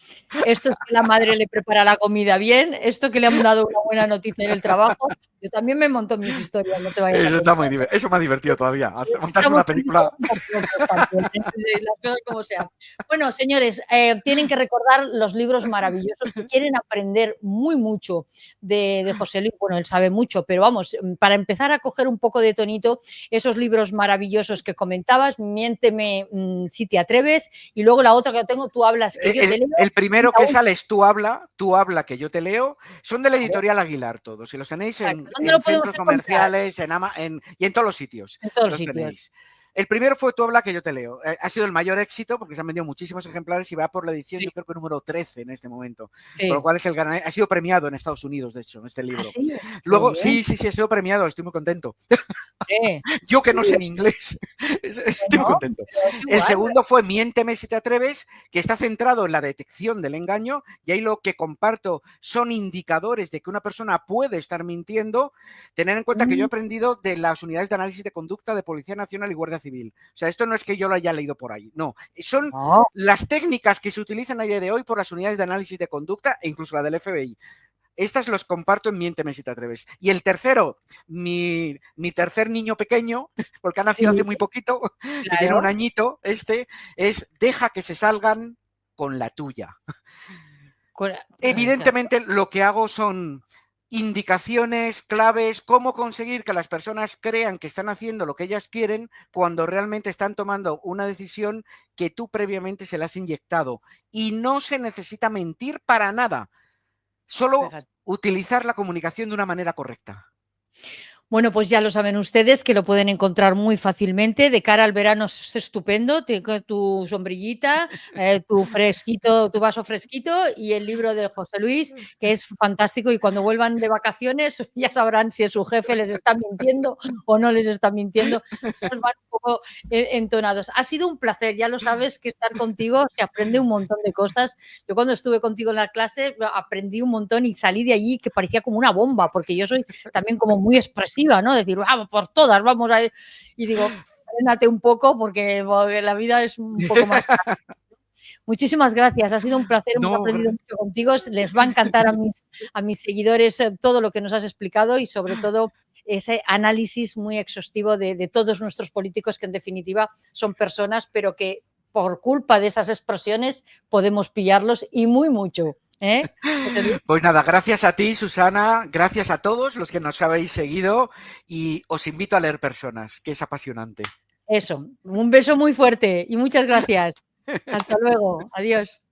esto es que la madre le prepara la comida bien, esto que le han dado una buena noticia en el trabajo. Yo también me monto mis historias, no te vayas a Eso está muy pensar. divertido. Eso me ha divertido todavía. Montarse Estamos una película. un poco locos también, las cosas como sean. Bueno, señores, tienen que recordar los libros maravillosos. Si quieren aprender muy mucho de José Luis, bueno, él sabe mucho, pero vamos, para empezar a coger un poco de tonito, esos libros maravillosos que comentabas, Miénteme si te atreves, y luego la otra que tengo, Tú hablas que yo te leo, El y primero la que última, sale es Tú habla, que yo te leo. Son de la claro, editorial Aguilar todos. Si los tenéis exacto. ¿Dónde lo en podemos centros encontrar? comerciales, y en todos los sitios En todos los los sitios. tenéis. El primero fue Tú habla, que yo te leo. Ha sido el mayor éxito porque se han vendido muchísimos ejemplares y va por la edición, Sí, yo creo que número 13 en este momento. Con lo sí. cual es el gran, ha sido premiado en Estados Unidos, de hecho, este Ah, libro. sí, qué Luego, bien. sí, sí, sí, ha sido premiado. Estoy muy contento. Hombre, Yo que no muy sé bien. en inglés, estoy muy Bueno, contento. pero es El igual. segundo fue Miénteme si te atreves, que está centrado en la detección del engaño, y ahí lo que comparto son indicadores de que una persona puede estar mintiendo. Tener en cuenta que yo he Mm, aprendido de las unidades de análisis de conducta de Policía Nacional y Guardia Civil. O sea, esto no es que yo lo haya leído por ahí, no. Son no, las técnicas que se utilizan a día de hoy por las unidades de análisis de conducta e incluso la del FBI. Estas los comparto en Miénteme si te atreves. Y el tercero, mi tercer niño pequeño, porque ha nacido hace sí, muy poquito, que tiene un claro. añito, es Deja que se salgan con la tuya. Cora claro, Evidentemente lo que hago son indicaciones, claves, cómo conseguir que las personas crean que están haciendo lo que ellas quieren cuando realmente están tomando una decisión que tú previamente se la has inyectado. Y no se necesita mentir para nada. Solo fíjate. utilizar la comunicación de una manera correcta. Bueno, pues ya lo saben ustedes que lo pueden encontrar muy fácilmente. De cara al verano es estupendo. Con tu sombrillita, tu fresquito, tu vaso fresquito y el libro de José Luis, que es fantástico. Y cuando vuelvan de vacaciones ya sabrán si su jefe les está mintiendo o no les está mintiendo. Nos van un poco entonados. Ha sido un placer, ya lo sabes, que estar contigo se aprende un montón de cosas. Yo cuando estuve contigo en la clase aprendí un montón y salí de allí que parecía como una bomba, porque yo soy también como muy expresiva, ¿no? Decir, vamos por todas, vamos a ir. Y digo, frénate un poco porque la vida es un poco más. Muchísimas gracias, ha sido un placer, hemos No, aprendido mucho contigo, les va a encantar a mis seguidores todo lo que nos has explicado y sobre todo ese análisis muy exhaustivo de todos nuestros políticos que en definitiva son personas, pero que por culpa de esas expresiones podemos pillarlos y muy mucho. ¿Eh? pues nada, gracias a ti, Susana, gracias a todos los que nos habéis seguido y os invito a leer Personas, que es apasionante. Eso, un beso muy fuerte y muchas gracias. Hasta luego, adiós.